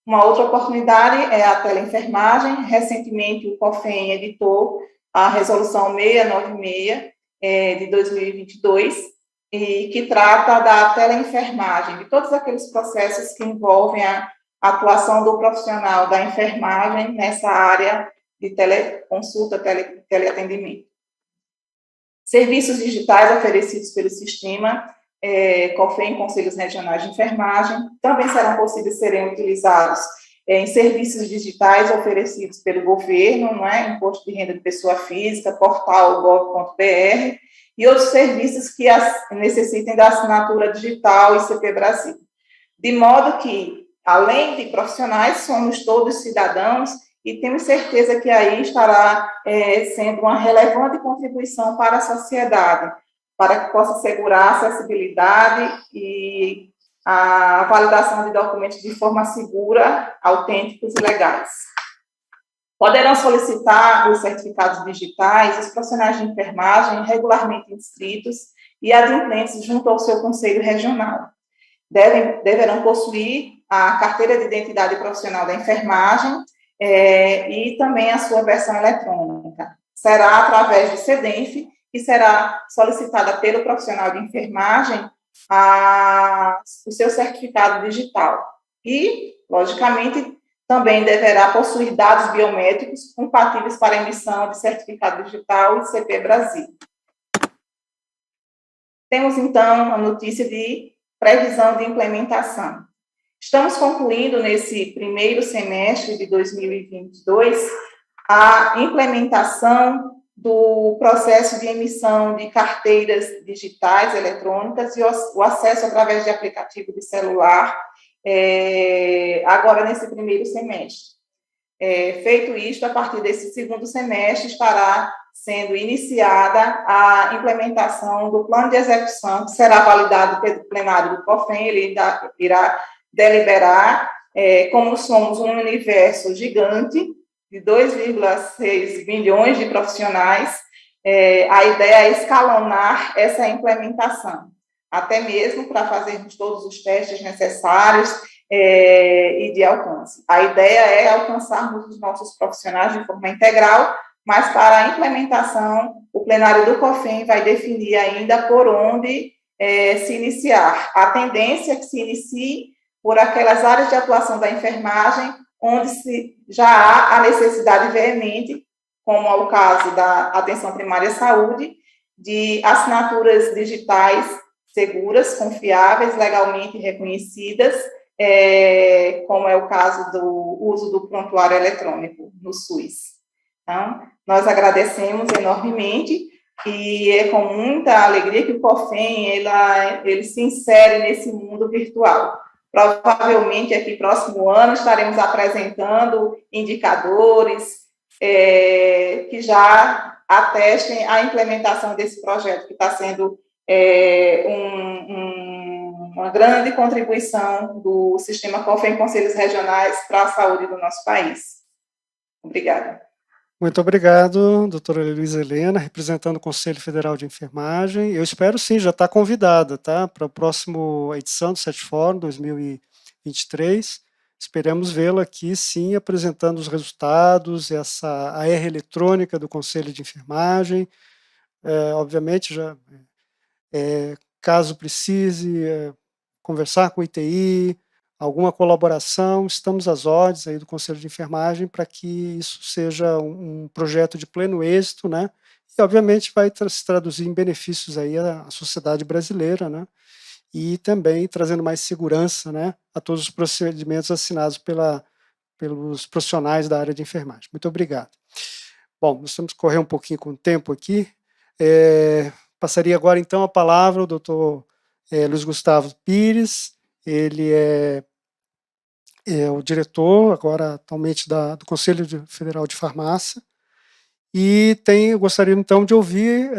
Uma outra oportunidade é a teleenfermagem. Recentemente, o COFEN editou a Resolução 696 de 2022, e que trata da teleenfermagem, de todos aqueles processos que envolvem a atuação do profissional da enfermagem nessa área de teleconsulta, teleatendimento. Serviços digitais oferecidos pelo sistema COFEN, Conselhos Regionais de Enfermagem, também serão possíveis serem utilizados em serviços digitais oferecidos pelo governo, não é? Imposto de Renda de Pessoa Física, portal gov.br, e outros serviços que necessitem da assinatura digital ICP Brasil. De modo que, além de profissionais, somos todos cidadãos e temos certeza que aí estará sendo uma relevante contribuição para a sociedade, para que possa assegurar a acessibilidade e a validação de documentos de forma segura, autênticos e legais. Poderão solicitar os certificados digitais os profissionais de enfermagem regularmente inscritos e adimplentes junto ao seu conselho regional. Deverão possuir a carteira de identidade profissional da enfermagem e também a sua versão eletrônica. Será através do CEDENF e será solicitada pelo profissional de enfermagem o seu certificado digital. E, logicamente, também deverá possuir dados biométricos compatíveis para emissão de certificado digital e CP Brasil. Temos, então, a notícia de previsão de implementação. Estamos concluindo, nesse primeiro semestre de 2022, a implementação do processo de emissão de carteiras digitais eletrônicas e o acesso através de aplicativo de celular, agora nesse primeiro semestre. Feito isto, a partir desse segundo semestre, estará sendo iniciada a implementação do plano de execução, que será validado pelo plenário do COFEM. Ele irá deliberar, como somos um universo gigante, de 2,6 milhões de profissionais, a ideia é escalonar essa implementação, até mesmo para fazermos todos os testes necessários e de alcance. A ideia é alcançarmos os nossos profissionais de forma integral, mas para a implementação, o plenário do COFEM vai definir ainda por onde se iniciar. A tendência é que se inicie por aquelas áreas de atuação da enfermagem onde já há a necessidade veemente, como é o caso da atenção primária à saúde, de assinaturas digitais seguras, confiáveis, legalmente reconhecidas, como é o caso do uso do prontuário eletrônico no SUS. Então, nós agradecemos enormemente e é com muita alegria que o COFEM ele se insere nesse mundo virtual. Provavelmente, aqui próximo ano, estaremos apresentando indicadores que já atestem a implementação desse projeto, que está sendo uma grande contribuição do sistema COFEM Conselhos Regionais para a saúde do nosso país. Obrigada. Muito obrigado, doutora Luísa Helena, representando o Conselho Federal de Enfermagem. Eu espero sim, já está convidada, tá, para a próxima edição do CETFórum 2023. Esperamos vê-la aqui, sim, apresentando os resultados, essa AR eletrônica do Conselho de Enfermagem. Obviamente, caso precise conversar com o ITI, alguma colaboração, estamos às ordens aí do Conselho de Enfermagem para que isso seja um projeto de pleno êxito, né? E, obviamente, vai se traduzir em benefícios aí à sociedade brasileira, né? E também trazendo mais segurança, né, a todos os procedimentos assinados pelos profissionais da área de enfermagem. Muito obrigado. Bom, nós temos que correr um pouquinho com o tempo aqui. Passaria agora, então, a palavra ao doutor Luiz Gustavo Pires. Ele é o diretor, agora, atualmente, do Conselho Federal de Farmácia. E eu gostaria, então, de ouvir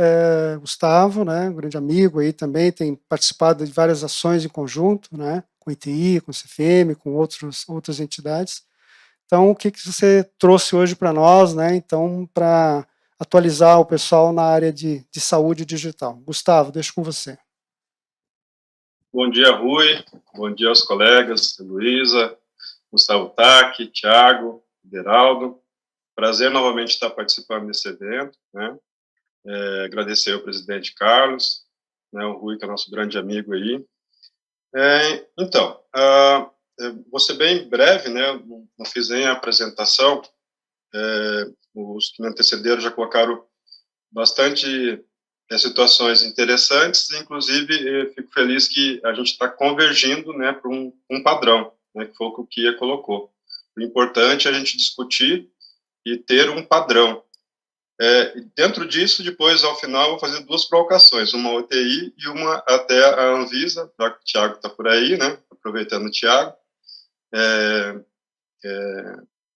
Gustavo, né, um grande amigo aí também, tem participado de várias ações em conjunto, né, com o ITI, com o CFM, com outras entidades. Então, o que você trouxe hoje para nós, né, então, para atualizar o pessoal na área de saúde digital? Gustavo, deixo com você. Bom dia, Rui. Bom dia aos colegas, Luísa, Gustavo Taque, Tiago, Deraldo. Prazer novamente estar participando desse evento, né? Agradecer ao presidente Carlos, né, o Rui, que é nosso grande amigo aí. Então, vou ser bem breve, né? Não fiz nem a apresentação. Os que me antecederam já colocaram bastante situações interessantes, inclusive fico feliz que a gente está convergindo, né, para um padrão, né, que foi o que o Kia colocou. O importante é a gente discutir e ter um padrão. Dentro disso, depois, ao final, vou fazer duas provocações, uma ao UTI e uma até a Anvisa, já que o Tiago está por aí, né, aproveitando o Tiago.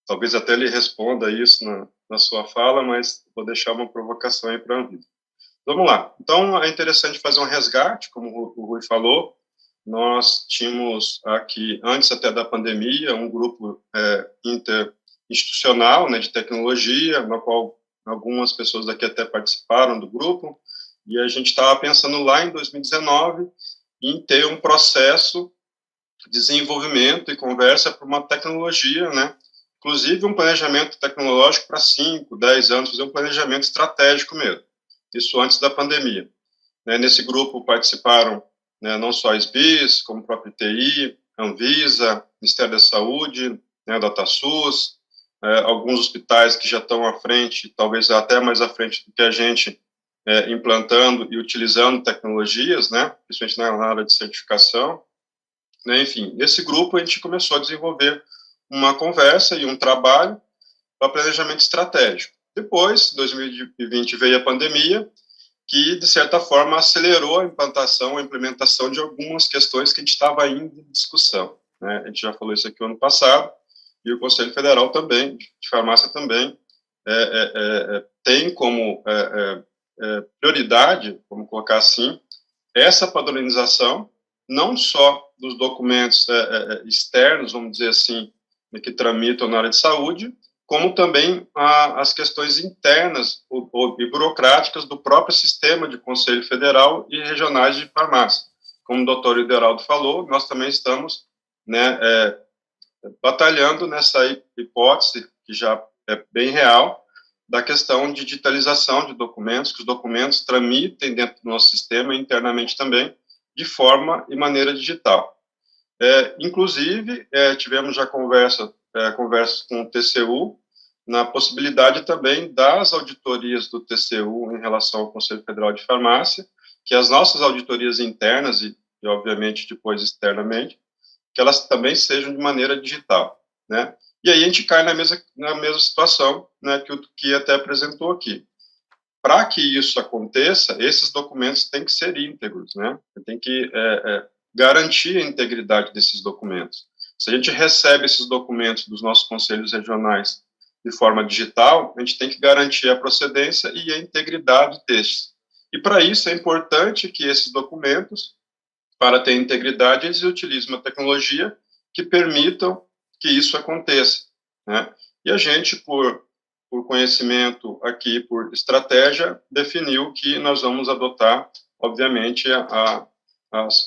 Talvez até ele responda isso na sua fala, mas vou deixar uma provocação aí para a Anvisa. Vamos lá. Então, é interessante fazer um resgate, como o Rui falou. Nós tínhamos aqui, antes até da pandemia, um grupo interinstitucional, né, de tecnologia, no qual algumas pessoas daqui até participaram do grupo, E a gente estava pensando lá em 2019 em ter um processo de desenvolvimento e conversa para uma tecnologia, né? Inclusive um planejamento tecnológico para 5, 10 anos, fazer um planejamento estratégico mesmo. Isso antes da pandemia. Nesse grupo participaram, né, não só a SBIS, como o próprio TI, Anvisa, Ministério da Saúde, né, DataSUS, alguns hospitais que já estão à frente, talvez até mais à frente do que a gente, implantando e utilizando tecnologias, né, principalmente na área de certificação. Né, enfim, nesse grupo a gente começou a desenvolver uma conversa e um trabalho para planejamento estratégico. Depois, 2020, veio a pandemia, que, de certa forma, acelerou a implantação, a implementação de algumas questões que a gente estava ainda em discussão. Né? A gente já falou isso aqui no ano passado, e o Conselho Federal também, de Farmácia também, tem como prioridade, vamos colocar assim, essa padronização, não só dos documentos externos, vamos dizer assim, que tramitam na área de saúde, como também as questões internas e burocráticas do próprio sistema de Conselho Federal e regionais de farmácia. Como o doutor Ideraldo falou, nós também estamos, né, batalhando nessa hipótese, que já é bem real, da questão de digitalização de documentos, que os documentos tramitem dentro do nosso sistema, internamente também, de forma e maneira digital. Inclusive, tivemos já conversas com o TCU, na possibilidade também das auditorias do TCU em relação ao Conselho Federal de Farmácia, que as nossas auditorias internas e obviamente, depois externamente, que elas também sejam de maneira digital, né? E aí a gente cai na mesma situação, né, que o que até apresentou aqui. Para que isso aconteça, esses documentos têm que ser íntegros, né? Tem que garantir a integridade desses documentos. Se a gente recebe esses documentos dos nossos conselhos regionais de forma digital, a gente tem que garantir a procedência e a integridade destes. E para isso é importante que esses documentos, para ter integridade, eles utilizem uma tecnologia que permitam que isso aconteça, né? E a gente, por conhecimento aqui, por estratégia, definiu que nós vamos adotar, obviamente, a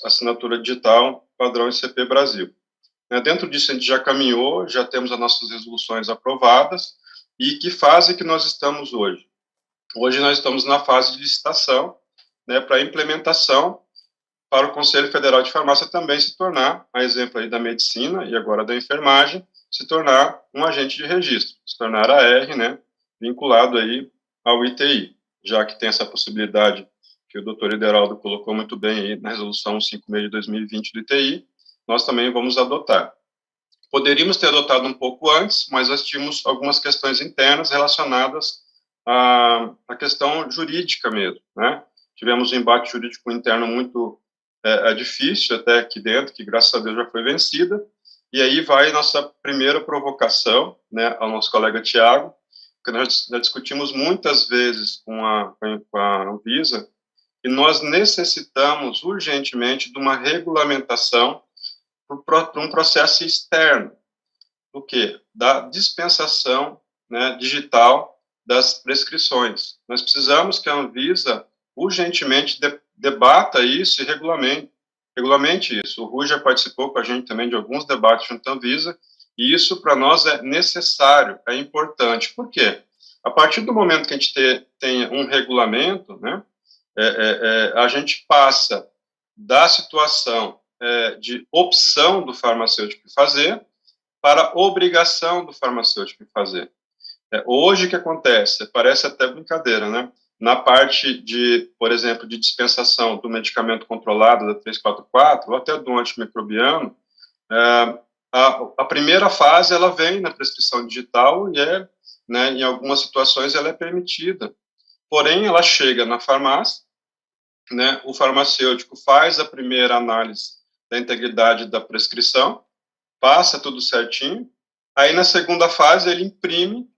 assinatura digital padrão ICP Brasil. Dentro disso, a gente já caminhou, já temos as nossas resoluções aprovadas. E que fase que nós estamos hoje? Hoje nós estamos na fase de licitação, né, para implementação, para o Conselho Federal de Farmácia também se tornar, a exemplo aí da medicina e agora da enfermagem, se tornar um agente de registro, se tornar AR, né, vinculado aí ao ITI, já que tem essa possibilidade que o doutor Ideraldo colocou muito bem aí na resolução 56 de 2020 do ITI, nós também vamos adotar. Poderíamos ter adotado um pouco antes, mas nós tínhamos algumas questões internas relacionadas à questão jurídica mesmo, né? Tivemos um embate jurídico interno muito difícil até aqui dentro, que graças a Deus já foi vencida, e aí vai nossa primeira provocação, né, ao nosso colega Tiago, que nós já discutimos muitas vezes com a Anvisa, e nós necessitamos urgentemente de uma regulamentação para um processo externo, do quê? Da dispensação, né, digital das prescrições. Nós precisamos que a Anvisa urgentemente debata isso e regulamente isso. O Rui já participou com a gente também de alguns debates junto à Anvisa, e isso para nós é necessário, é importante. Por quê? A partir do momento que a gente tenha um regulamento, né, a gente passa da situação de opção do farmacêutico fazer para obrigação do farmacêutico fazer. Hoje o que acontece? Parece até brincadeira, né? Na parte de, por exemplo, de dispensação do medicamento controlado da 344 ou até do antimicrobiano, a primeira fase ela vem na prescrição digital e né, em algumas situações ela é permitida. Porém, ela chega na farmácia, né, o farmacêutico faz a primeira análise da integridade da prescrição, passa tudo certinho, aí na segunda fase ele imprime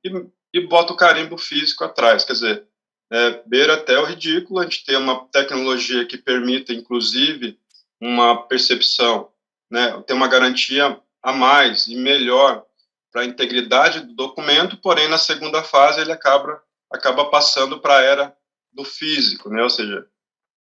e bota o carimbo físico atrás, quer dizer, beira até o ridículo a gente ter uma tecnologia que permita, inclusive, uma percepção, né, ter uma garantia a mais e melhor para a integridade do documento, porém, na segunda fase, ele acaba passando para a era do físico, né, ou seja,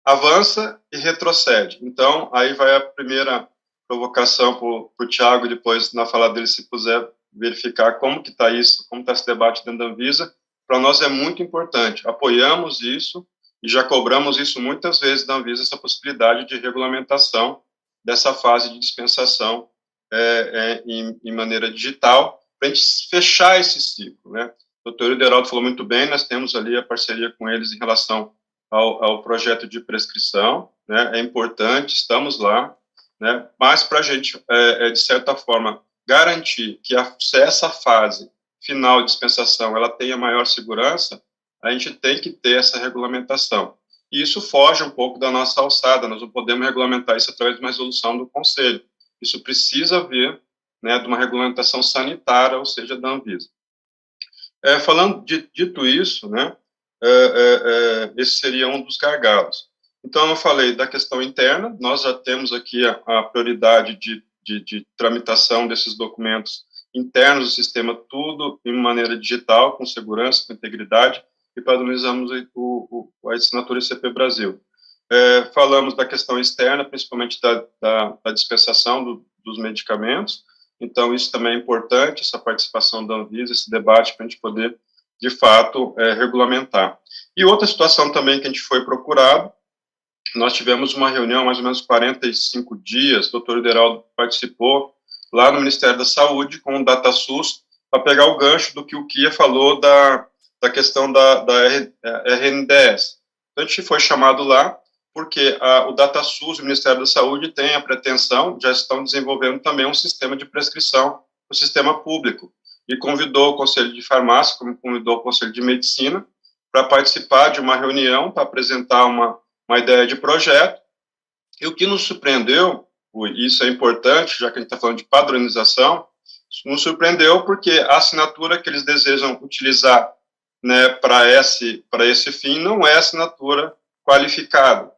avança e retrocede. Então, aí vai a primeira provocação para o Tiago, depois, na fala dele, se puder verificar como que está isso, como está esse debate dentro da Anvisa. Para nós é muito importante, apoiamos isso e já cobramos isso muitas vezes da Anvisa, essa possibilidade de regulamentação dessa fase de dispensação em maneira digital, para a gente fechar esse ciclo, né? O doutor Ideraldo falou muito bem, nós temos ali a parceria com eles em relação ao projeto de prescrição, né? É importante, estamos lá, né? Mas para a gente, de certa forma, garantir que essa fase final de dispensação ela tenha maior segurança, a gente tem que ter essa regulamentação. E isso foge um pouco da nossa alçada, nós não podemos regulamentar isso através de uma resolução do Conselho. Isso precisa vir, né, de uma regulamentação sanitária, ou seja, da Anvisa. Dito isso, né, esse seria um dos gargalos. Então, eu falei da questão interna, nós já temos aqui a prioridade de tramitação desses documentos internos do sistema, tudo em maneira digital, com segurança, com integridade, e padronizamos a assinatura ICP Brasil. Falamos da questão externa, principalmente da dispensação dos medicamentos, então isso também é importante, essa participação da Anvisa, esse debate, para a gente poder, de fato, regulamentar. E outra situação também que a gente foi procurado, nós tivemos uma reunião, mais ou menos 45 dias, o doutor Ideraldo participou, lá no Ministério da Saúde, com o DataSUS, para pegar o gancho do que o Kia falou da questão da RNDS. Então, a gente foi chamado lá, porque o DataSUS, o Ministério da Saúde, tem a pretensão, já estão desenvolvendo também um sistema de prescrição no sistema público, e convidou o Conselho de Farmácia, como convidou o Conselho de Medicina, para participar de uma reunião, para apresentar uma ideia de projeto, e o que nos surpreendeu, e isso é importante, já que a gente está falando de padronização, nos surpreendeu porque a assinatura que eles desejam utilizar, né, para esse fim não é assinatura qualificada.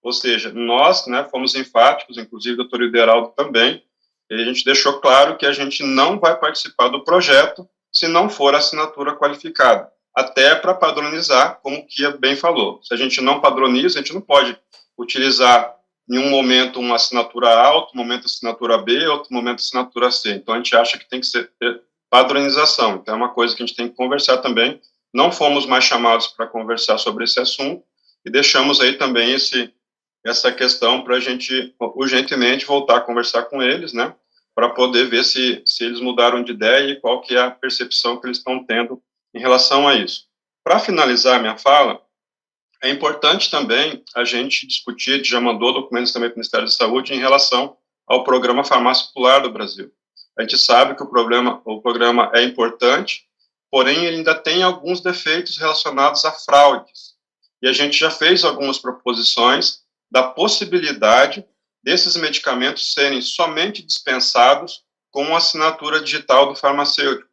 Ou seja, nós, né, fomos enfáticos, inclusive o doutor Ideraldo também, e a gente deixou claro que a gente não vai participar do projeto se não for assinatura qualificada, até para padronizar, como o Kia bem falou. Se a gente não padroniza, a gente não pode utilizar em um momento uma assinatura A, outro momento assinatura B, outro momento assinatura C. Então, a gente acha que tem que ser padronização. Então, é uma coisa que a gente tem que conversar também. Não fomos mais chamados para conversar sobre esse assunto e deixamos aí também essa questão para a gente urgentemente voltar a conversar com eles, né, para poder ver se eles mudaram de ideia e qual que é a percepção que eles estão tendo em relação a isso. Para finalizar a minha fala, é importante também a gente discutir, a gente já mandou documentos também para o Ministério da Saúde em relação ao Programa Farmácia Popular do Brasil. A gente sabe que o programa é importante, porém ele ainda tem alguns defeitos relacionados a fraudes. E a gente já fez algumas proposições da possibilidade desses medicamentos serem somente dispensados com assinatura digital do farmacêutico.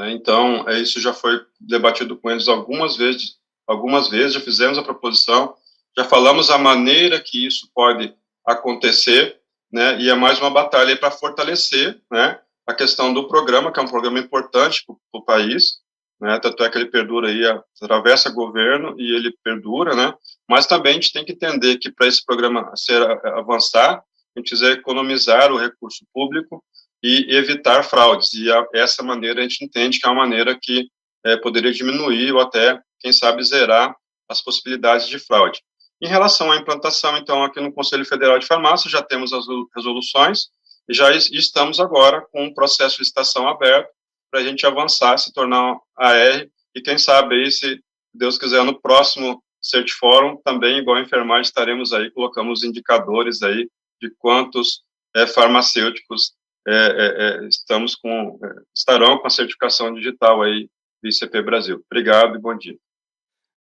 Então, isso já foi debatido com eles algumas vezes, já fizemos a proposição, já falamos a maneira que isso pode acontecer, né, e é mais uma batalha para fortalecer, né, a questão do programa, que é um programa importante para o país, né, tanto é que ele perdura aí, atravessa governo e ele perdura, né, mas também a gente tem que entender que para esse programa avançar, a gente precisa economizar o recurso público e evitar fraudes, e essa maneira a gente entende que é uma maneira que poderia diminuir ou até, quem sabe, zerar as possibilidades de fraude. Em relação à implantação, então, aqui no Conselho Federal de Farmácia, já temos as resoluções e já estamos agora com um processo de licitação aberto para a gente avançar, se tornar AR, e quem sabe aí, se Deus quiser, no próximo Certiforum, também, igual a enfermagem, estaremos aí, colocamos indicadores aí de quantos farmacêuticos estarão com a certificação digital aí do ICP Brasil. Obrigado e bom dia.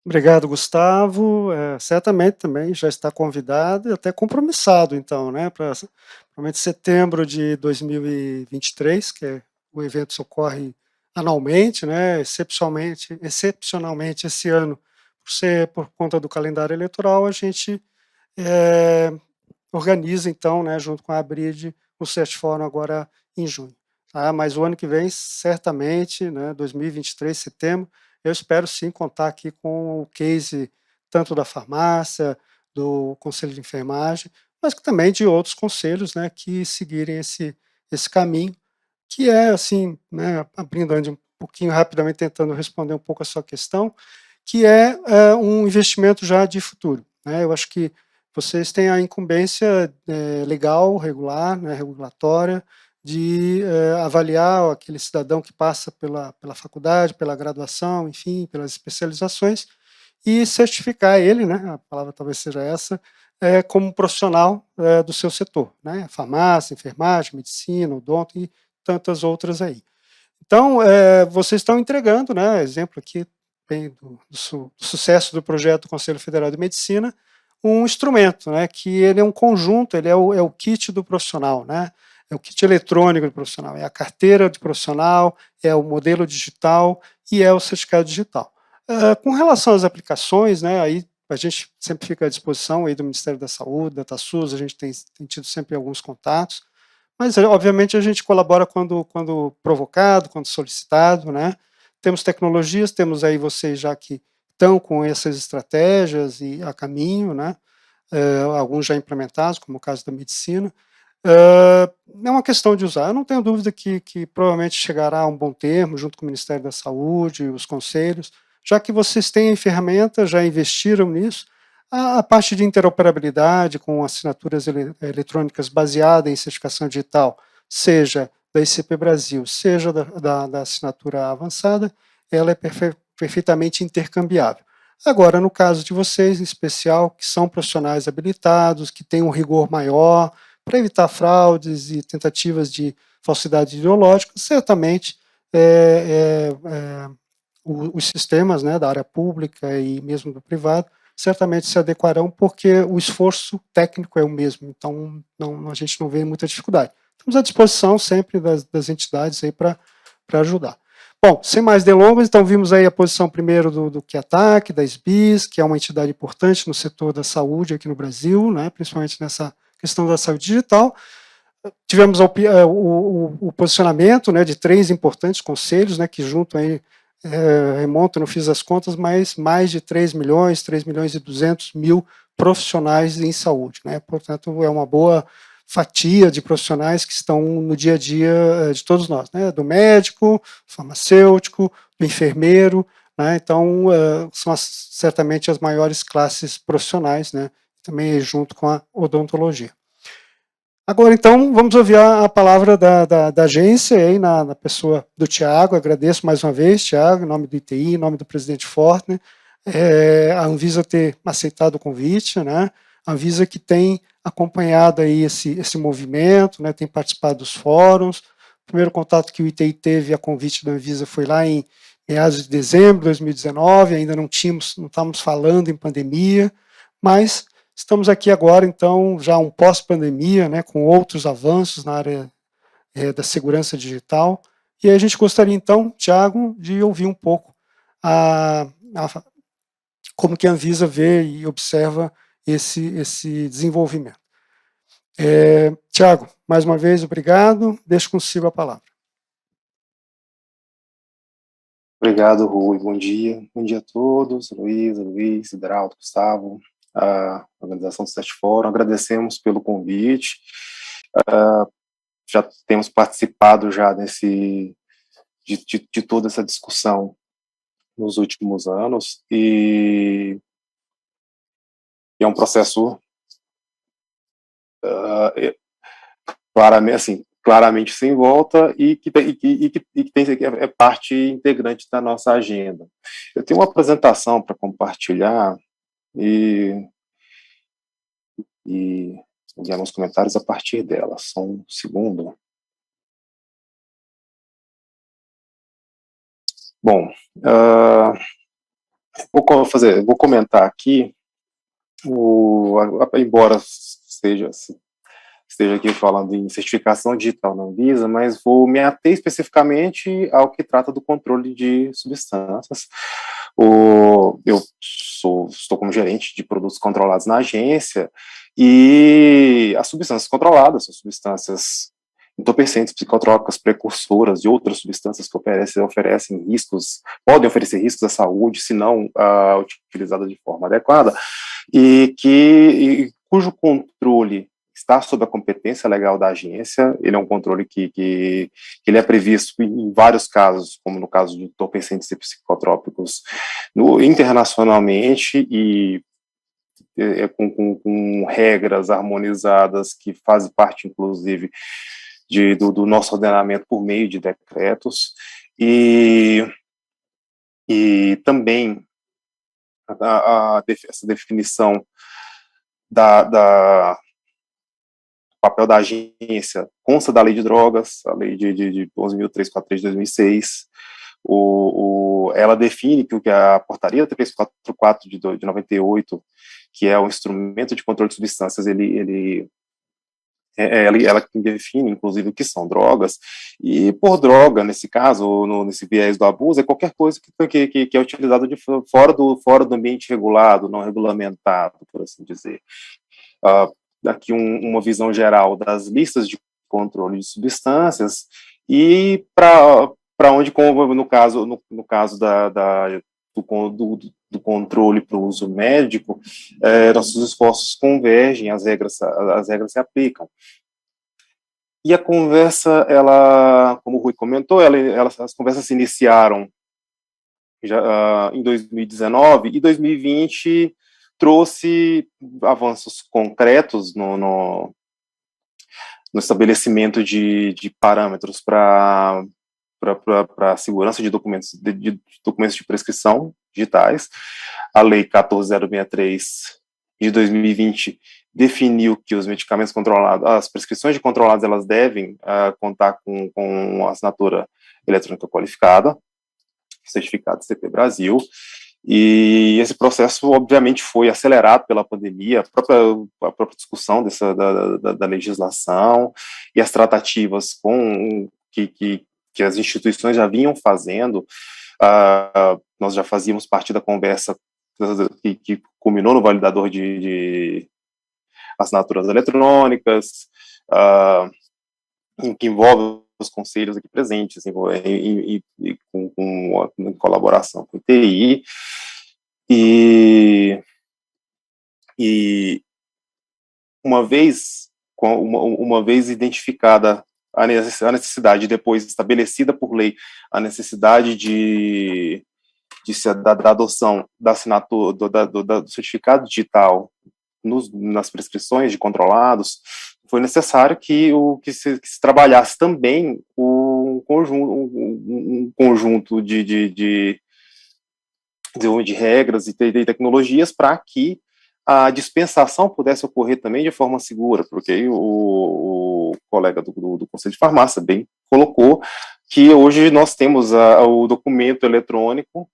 Obrigado, Gustavo. Certamente também já está convidado e até compromissado, então, né, para provavelmente setembro de 2023, que o evento ocorre anualmente, né, excepcionalmente esse ano, por conta do calendário eleitoral, a gente organiza, então, né, junto com a ABRID, o Certiforum agora em junho. Tá? Mas o ano que vem, certamente, né, 2023, setembro, eu espero sim contar aqui com o case tanto da farmácia, do Conselho de Enfermagem, mas também de outros conselhos, né, que seguirem esse caminho, que é, assim, né, abrindo um pouquinho rapidamente, tentando responder um pouco a sua questão, que é um investimento já de futuro, né? Eu acho que vocês têm a incumbência legal, regular, né, regulatória, de avaliar aquele cidadão que passa pela faculdade, pela graduação, enfim, pelas especializações, e certificar ele, né, a palavra talvez seja essa, como profissional do seu setor, né, farmácia, enfermagem, medicina, odonto e tantas outras aí. Então, vocês estão entregando, né, exemplo aqui bem do sucesso do projeto do Conselho Federal de Medicina, um instrumento, né, que ele é um conjunto, ele é o kit do profissional, né, é o kit eletrônico do profissional, é a carteira de profissional, é o modelo digital e é o certificado digital. Com relação às aplicações, né, aí a gente sempre fica à disposição aí do Ministério da Saúde, da TASUS, a gente tem tido sempre alguns contatos, mas obviamente a gente colabora quando provocado, quando solicitado, né? Temos tecnologias, temos aí vocês já que estão com essas estratégias e a caminho, né? Alguns já implementados, como o caso da medicina. É uma questão de usar. Eu não tenho dúvida que provavelmente chegará a um bom termo, junto com o Ministério da Saúde, os conselhos, já que vocês têm ferramentas, já investiram nisso, a parte de interoperabilidade com assinaturas eletrônicas baseada em certificação digital, seja da ICP Brasil, seja da assinatura avançada, ela é perfeitamente intercambiável. Agora, no caso de vocês, em especial, que são profissionais habilitados, que têm um rigor maior, para evitar fraudes e tentativas de falsidade ideológica, certamente os sistemas, né, da área pública e mesmo do privado certamente se adequarão, porque o esforço técnico é o mesmo, então a gente não vê muita dificuldade. Estamos à disposição sempre das entidades aí para ajudar. Bom, sem mais delongas, então vimos aí a posição primeiro do QIATAC, da SBIS, que é uma entidade importante no setor da saúde aqui no Brasil, né, principalmente nessa questão da saúde digital. Tivemos o posicionamento, né, de 3 importantes conselhos, né, que junto aí remonta, não fiz as contas, mas mais de 3 milhões e 200 mil profissionais em saúde, né? Portanto, é uma boa fatia de profissionais que estão no dia a dia de todos nós, né? Do médico, farmacêutico, do enfermeiro, né? Então, são certamente as maiores classes profissionais, né? Também junto com a odontologia. Agora, então, vamos ouvir a palavra da agência, aí, na pessoa do Tiago. Agradeço mais uma vez, Tiago, em nome do ITI, em nome do presidente Fortner, a Anvisa ter aceitado o convite, né? A Anvisa que tem acompanhado aí esse movimento, né? Tem participado dos fóruns. O primeiro contato que o ITI teve a convite da Anvisa foi lá em meados de dezembro de 2019, ainda não estávamos falando em pandemia, mas estamos aqui agora, então, já um pós-pandemia, né, com outros avanços na área da segurança digital. E a gente gostaria, então, Tiago, de ouvir um pouco como que a Anvisa vê e observa esse desenvolvimento. Tiago, mais uma vez, obrigado. Deixo consigo a palavra. Obrigado, Rui. Bom dia. Bom dia a todos. Luísa, Luiz, Hidraldo, Gustavo, a organização do SET Fórum. Agradecemos pelo convite. Já temos participado já de toda essa discussão nos últimos anos e é um processo claramente sem volta e que é parte integrante da nossa agenda. Eu tenho uma apresentação para compartilhar e enviar meus comentários a partir dela. Só um segundo. Bom, vou comentar aqui, embora esteja aqui falando em certificação digital na Anvisa, mas vou me ater especificamente ao que trata do controle de substâncias. Eu estou como gerente de produtos controlados na agência, e as substâncias controladas são substâncias entorpecentes, psicotrópicas, precursoras de outras substâncias que podem oferecer riscos à saúde, se não utilizadas de forma adequada. cujo controle está sob a competência legal da agência. Ele é um controle que ele é previsto em vários casos, como no caso de entorpecentes e psicotrópicos, internacionalmente, e com regras harmonizadas que fazem parte, inclusive, do nosso ordenamento por meio de decretos, e também essa definição do papel da agência consta da lei de drogas, a lei de 11.343 de 2006. Ela define que a portaria 344 de 98, que é o instrumento de controle de substâncias, ela define, inclusive, o que são drogas, e por droga, nesse caso, nesse viés do abuso, é qualquer coisa que é utilizada fora do ambiente regulado, não regulamentado, por assim dizer. Aqui uma visão geral das listas de controle de substâncias, e para onde, como no caso do controle para o uso médico, nossos esforços convergem, as regras se aplicam. E a conversa, como o Rui comentou, as conversas se iniciaram já em 2019, e 2020 trouxe avanços concretos no estabelecimento de parâmetros para a segurança de documentos de prescrição digitais. A Lei 14.063 de 2020 definiu que os medicamentos controlados, as prescrições de controlados, elas devem contar com assinatura eletrônica qualificada, certificado CP Brasil. E esse processo, obviamente, foi acelerado pela pandemia, a própria discussão da legislação e as tratativas que as instituições já vinham fazendo. Nós já fazíamos parte da conversa que culminou no validador de assinaturas eletrônicas, que envolve os conselhos aqui presentes, em colaboração com o TI, e uma vez identificada a necessidade, depois estabelecida por lei, a necessidade da adoção da assinatura do certificado digital nas prescrições de controlados, foi necessário que se trabalhasse também um conjunto de regras e tecnologias para que a dispensação pudesse ocorrer também de forma segura, porque o colega do Conselho de Farmácia bem colocou que hoje nós temos o documento eletrônico,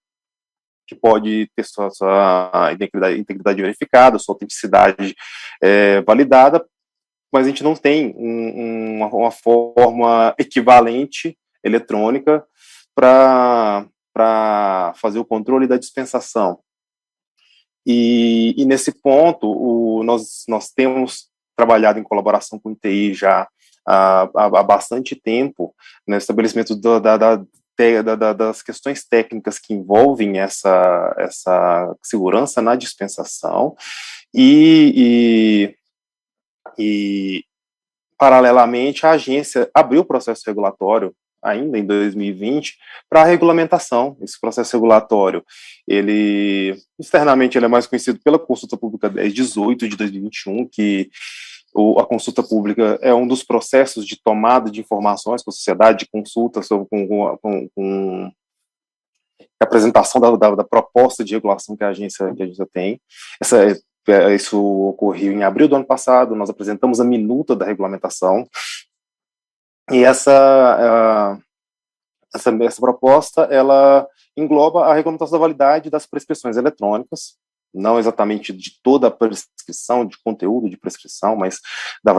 que pode ter sua integridade verificada, sua autenticidade validada, mas a gente não tem uma forma equivalente eletrônica para fazer o controle da dispensação. E nesse ponto, nós temos trabalhado em colaboração com o ITI já há bastante tempo, no estabelecimento das questões técnicas que envolvem essa segurança na dispensação, e paralelamente a agência abriu o processo regulatório ainda em 2020 para a regulamentação. Esse processo regulatório, externamente ele é mais conhecido pela Consulta Pública 1018 de 2021, que a consulta pública é um dos processos de tomada de informações com a sociedade, de consulta com a apresentação da proposta de regulação que a agência tem. Isso ocorreu em abril do ano passado. Nós apresentamos a minuta da regulamentação, e essa proposta, ela engloba a regulamentação da validade das prescrições eletrônicas, não exatamente de toda a prescrição, de conteúdo de prescrição, mas da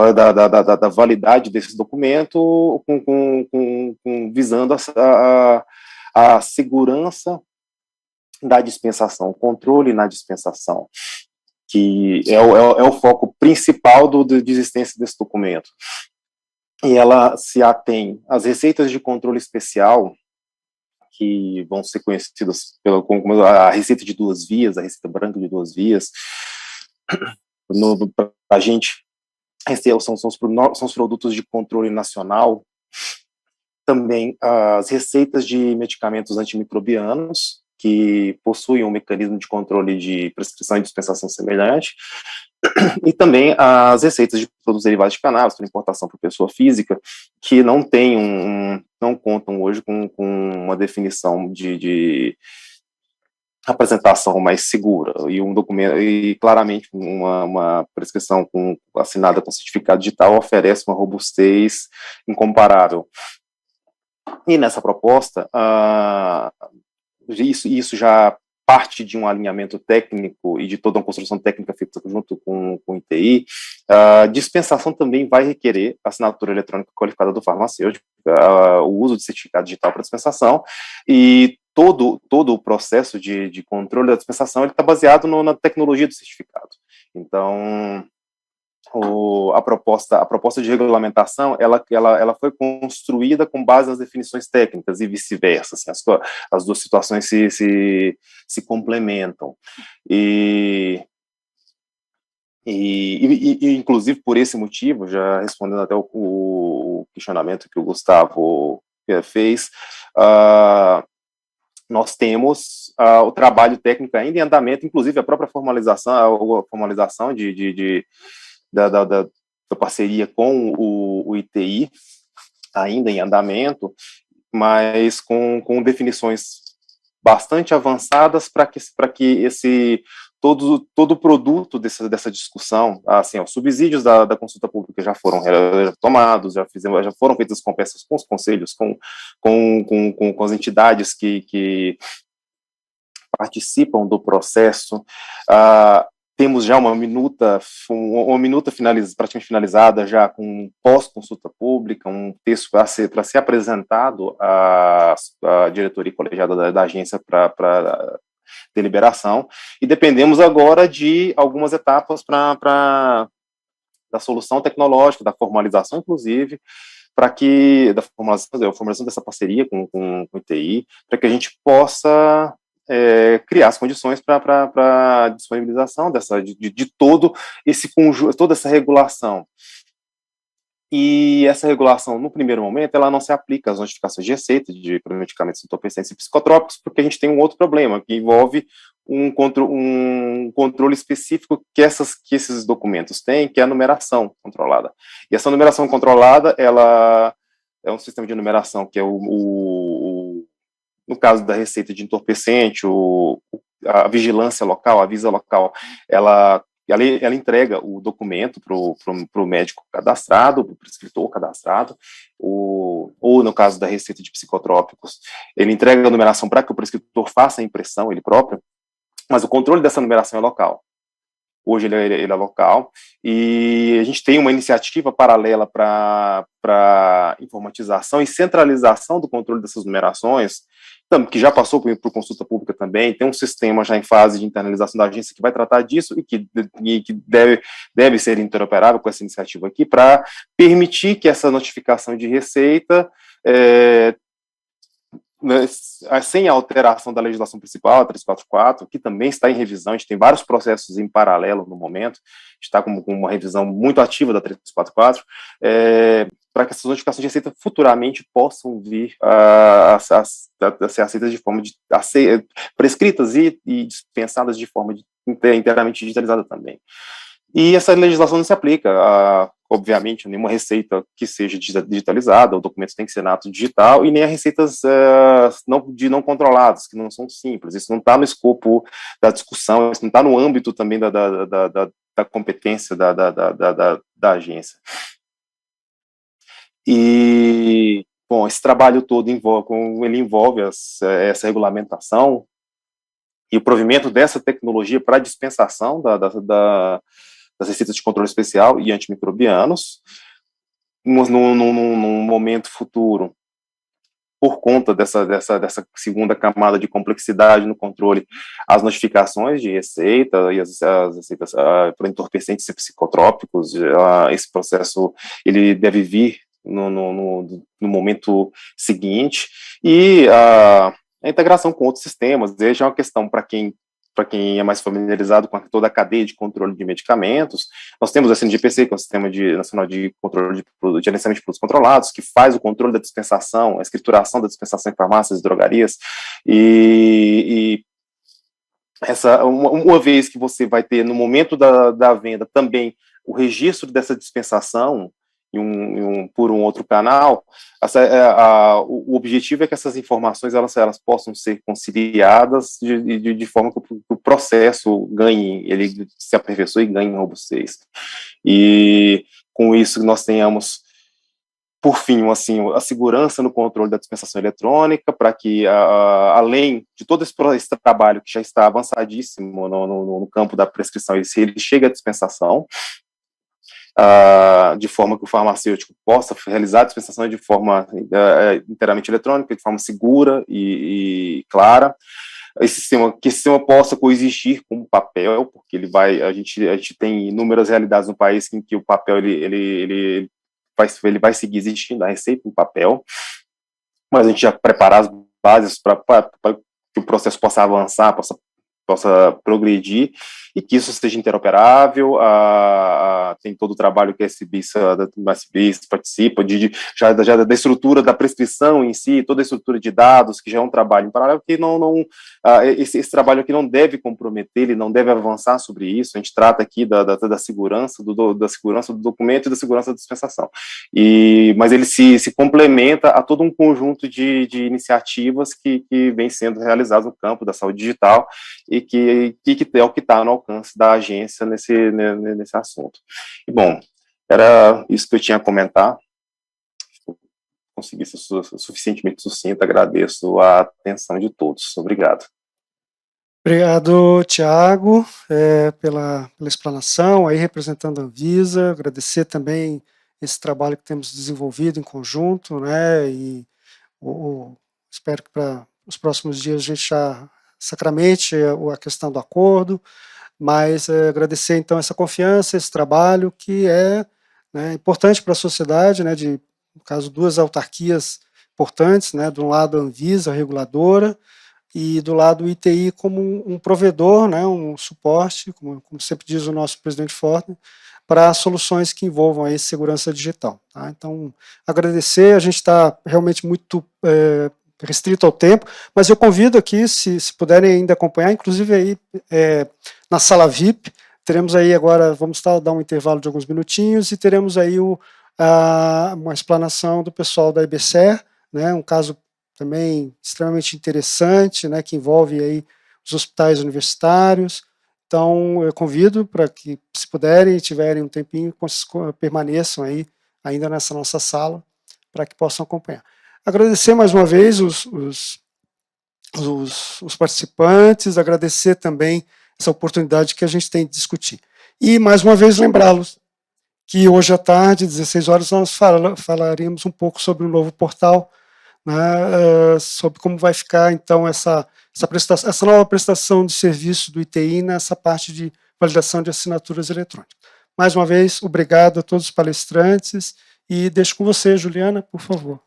validade desse documento, visando a segurança da dispensação, o controle na dispensação, que é o foco principal de existência desse documento. E ela se atém às receitas de controle especial, que vão ser conhecidas como a receita de 2 vias, a receita branca de 2 vias, para a gente, são os produtos de controle nacional, também as receitas de medicamentos antimicrobianos, que possuem um mecanismo de controle de prescrição e dispensação semelhante, e também as receitas de produtos derivados de cannabis para importação por pessoa física, que não tem não contam hoje com uma definição de apresentação mais segura e um documento, e claramente uma prescrição assinada com certificado digital oferece uma robustez incomparável. E nessa proposta, isso já parte de um alinhamento técnico e de toda uma construção técnica feita junto com o ITI. A dispensação também vai requerer assinatura eletrônica qualificada do farmacêutico, o uso de certificado digital para dispensação, e todo o processo de controle da dispensação está baseado na tecnologia do certificado. Então, a proposta de regulamentação, ela foi construída com base nas definições técnicas e vice-versa, assim, as duas situações se complementam. E inclusive por esse motivo, já respondendo até o questionamento que o Gustavo fez, nós temos o trabalho técnico ainda em andamento, inclusive a própria formalização da parceria com o ITI, ainda em andamento, mas com definições bastante avançadas para que todo o produto dessa discussão, assim, os subsídios da consulta pública já foram tomados, já foram feitas conversas com os conselhos, com as entidades que participam do processo. Temos já uma minuta praticamente finalizada, já com pós-consulta pública, um texto para ser apresentado à diretoria colegiada da agência para deliberação, e dependemos agora de algumas etapas da solução tecnológica, da formalização, inclusive, da formalização dessa parceria com o ITI, para que a gente possa criar as condições para a disponibilização de todo esse conjunto, toda essa regulação. E essa regulação, no primeiro momento, ela não se aplica às notificações de receita de medicamentos entorpecentes e psicotrópicos, porque a gente tem um outro problema, que envolve um controle específico que esses documentos têm, que é a numeração controlada. E essa numeração controlada, ela é um sistema de numeração que é no caso da receita de entorpecente, a vigilância local, a Visa local, ela entrega o documento para o médico cadastrado, para o prescritor cadastrado, ou no caso da receita de psicotrópicos, ele entrega a numeração para que o prescritor faça a impressão, ele próprio, mas o controle dessa numeração é local. Hoje ele é local, e a gente tem uma iniciativa paralela para informatização e centralização do controle dessas numerações, que já passou por consulta pública também, tem um sistema já em fase de internalização da agência que vai tratar disso e que deve ser interoperável com essa iniciativa aqui, para permitir que essa notificação de receita, sem a alteração da legislação principal, a 344, que também está em revisão, a gente tem vários processos em paralelo no momento, a gente está com uma revisão muito ativa da 344, para que essas notificações de receita futuramente possam vir a ser aceitas de forma prescritas e dispensadas de forma inteiramente digitalizada também. E essa legislação não se aplica obviamente, a nenhuma receita que seja digitalizada, o documento tem que ser nato digital, e nem a receitas não controladas, que não são simples. Isso não está no escopo da discussão, isso não está no âmbito também da competência da agência. E, bom, esse trabalho todo envolve essa regulamentação e o provimento dessa tecnologia para a dispensação das receitas de controle especial e antimicrobianos, num momento futuro, por conta dessa segunda camada de complexidade no controle, as notificações de receita e as receitas para entorpecentes e psicotrópicos, esse processo ele deve vir no momento seguinte, e a integração com outros sistemas, desde uma questão para para quem é mais familiarizado com toda a cadeia de controle de medicamentos, nós temos a CNGPC, que é o Sistema Nacional de Controle de Gerenciamento de Produtos Controlados, que faz o controle da dispensação, a escrituração da dispensação em farmácias e drogarias, e uma vez que você vai ter, no momento da venda, também o registro dessa dispensação por um outro canal, o objetivo é que essas informações elas possam ser conciliadas de forma que o processo ganhe, ele se aperfeiçoe e ganhe robustez. E com isso nós tenhamos, por fim, assim, a segurança no controle da dispensação eletrônica, para que, além de todo esse trabalho que já está avançadíssimo no campo da prescrição, ele chegue à dispensação, de forma que o farmacêutico possa realizar a dispensação de forma inteiramente eletrônica, de forma segura e clara. Que esse sistema possa coexistir com o papel, porque a gente tem inúmeras realidades no país em que o papel ele vai seguir existindo, a receita em papel, mas a gente já preparar as bases para que o processo possa avançar, possa progredir, e que isso seja interoperável. Tem todo o trabalho que a SBIS participa, já da estrutura da prescrição em si, toda a estrutura de dados, que já é um trabalho em paralelo, que esse trabalho aqui não deve comprometer, ele não deve avançar sobre isso. A gente trata aqui da segurança da segurança do documento e da segurança da dispensação, mas ele se complementa a todo um conjunto de iniciativas que vem sendo realizadas no campo da saúde digital, e que é o que está no alcance da agência nesse assunto. E, bom, era isso que eu tinha a comentar. Consegui ser suficientemente sucinto, agradeço a atenção de todos. Obrigado. Obrigado, Tiago, pela explanação, aí representando a Anvisa, agradecer também esse trabalho que temos desenvolvido em conjunto, né, e espero que para os próximos dias a gente já sacramente a questão do acordo, mas agradecer então essa confiança, esse trabalho que é, né, importante para a sociedade, né, no caso, duas autarquias importantes, né, de um lado a Anvisa, a reguladora, e do lado o ITI como um provedor, né, um suporte, como sempre diz o nosso presidente Fortner, para soluções que envolvam aí segurança digital. Tá? Então, agradecer, a gente está realmente muito restrito ao tempo, mas eu convido aqui, se puderem ainda acompanhar, inclusive aí na sala VIP, teremos aí agora, vamos dar um intervalo de alguns minutinhos, e teremos aí uma explanação do pessoal da IBSER, né, um caso também extremamente interessante, né, que envolve aí os hospitais universitários. Então, eu convido para que, se puderem e tiverem um tempinho, permaneçam aí ainda nessa nossa sala, para que possam acompanhar. Agradecer mais uma vez os participantes, agradecer também essa oportunidade que a gente tem de discutir. E, mais uma vez, lembrá-los que hoje à tarde, 16 horas, nós falaremos um pouco sobre o novo portal, né, sobre como vai ficar, então, essa nova prestação de serviço do ITI nessa parte de validação de assinaturas eletrônicas. Mais uma vez, obrigado a todos os palestrantes, e deixo com você, Juliana, por favor.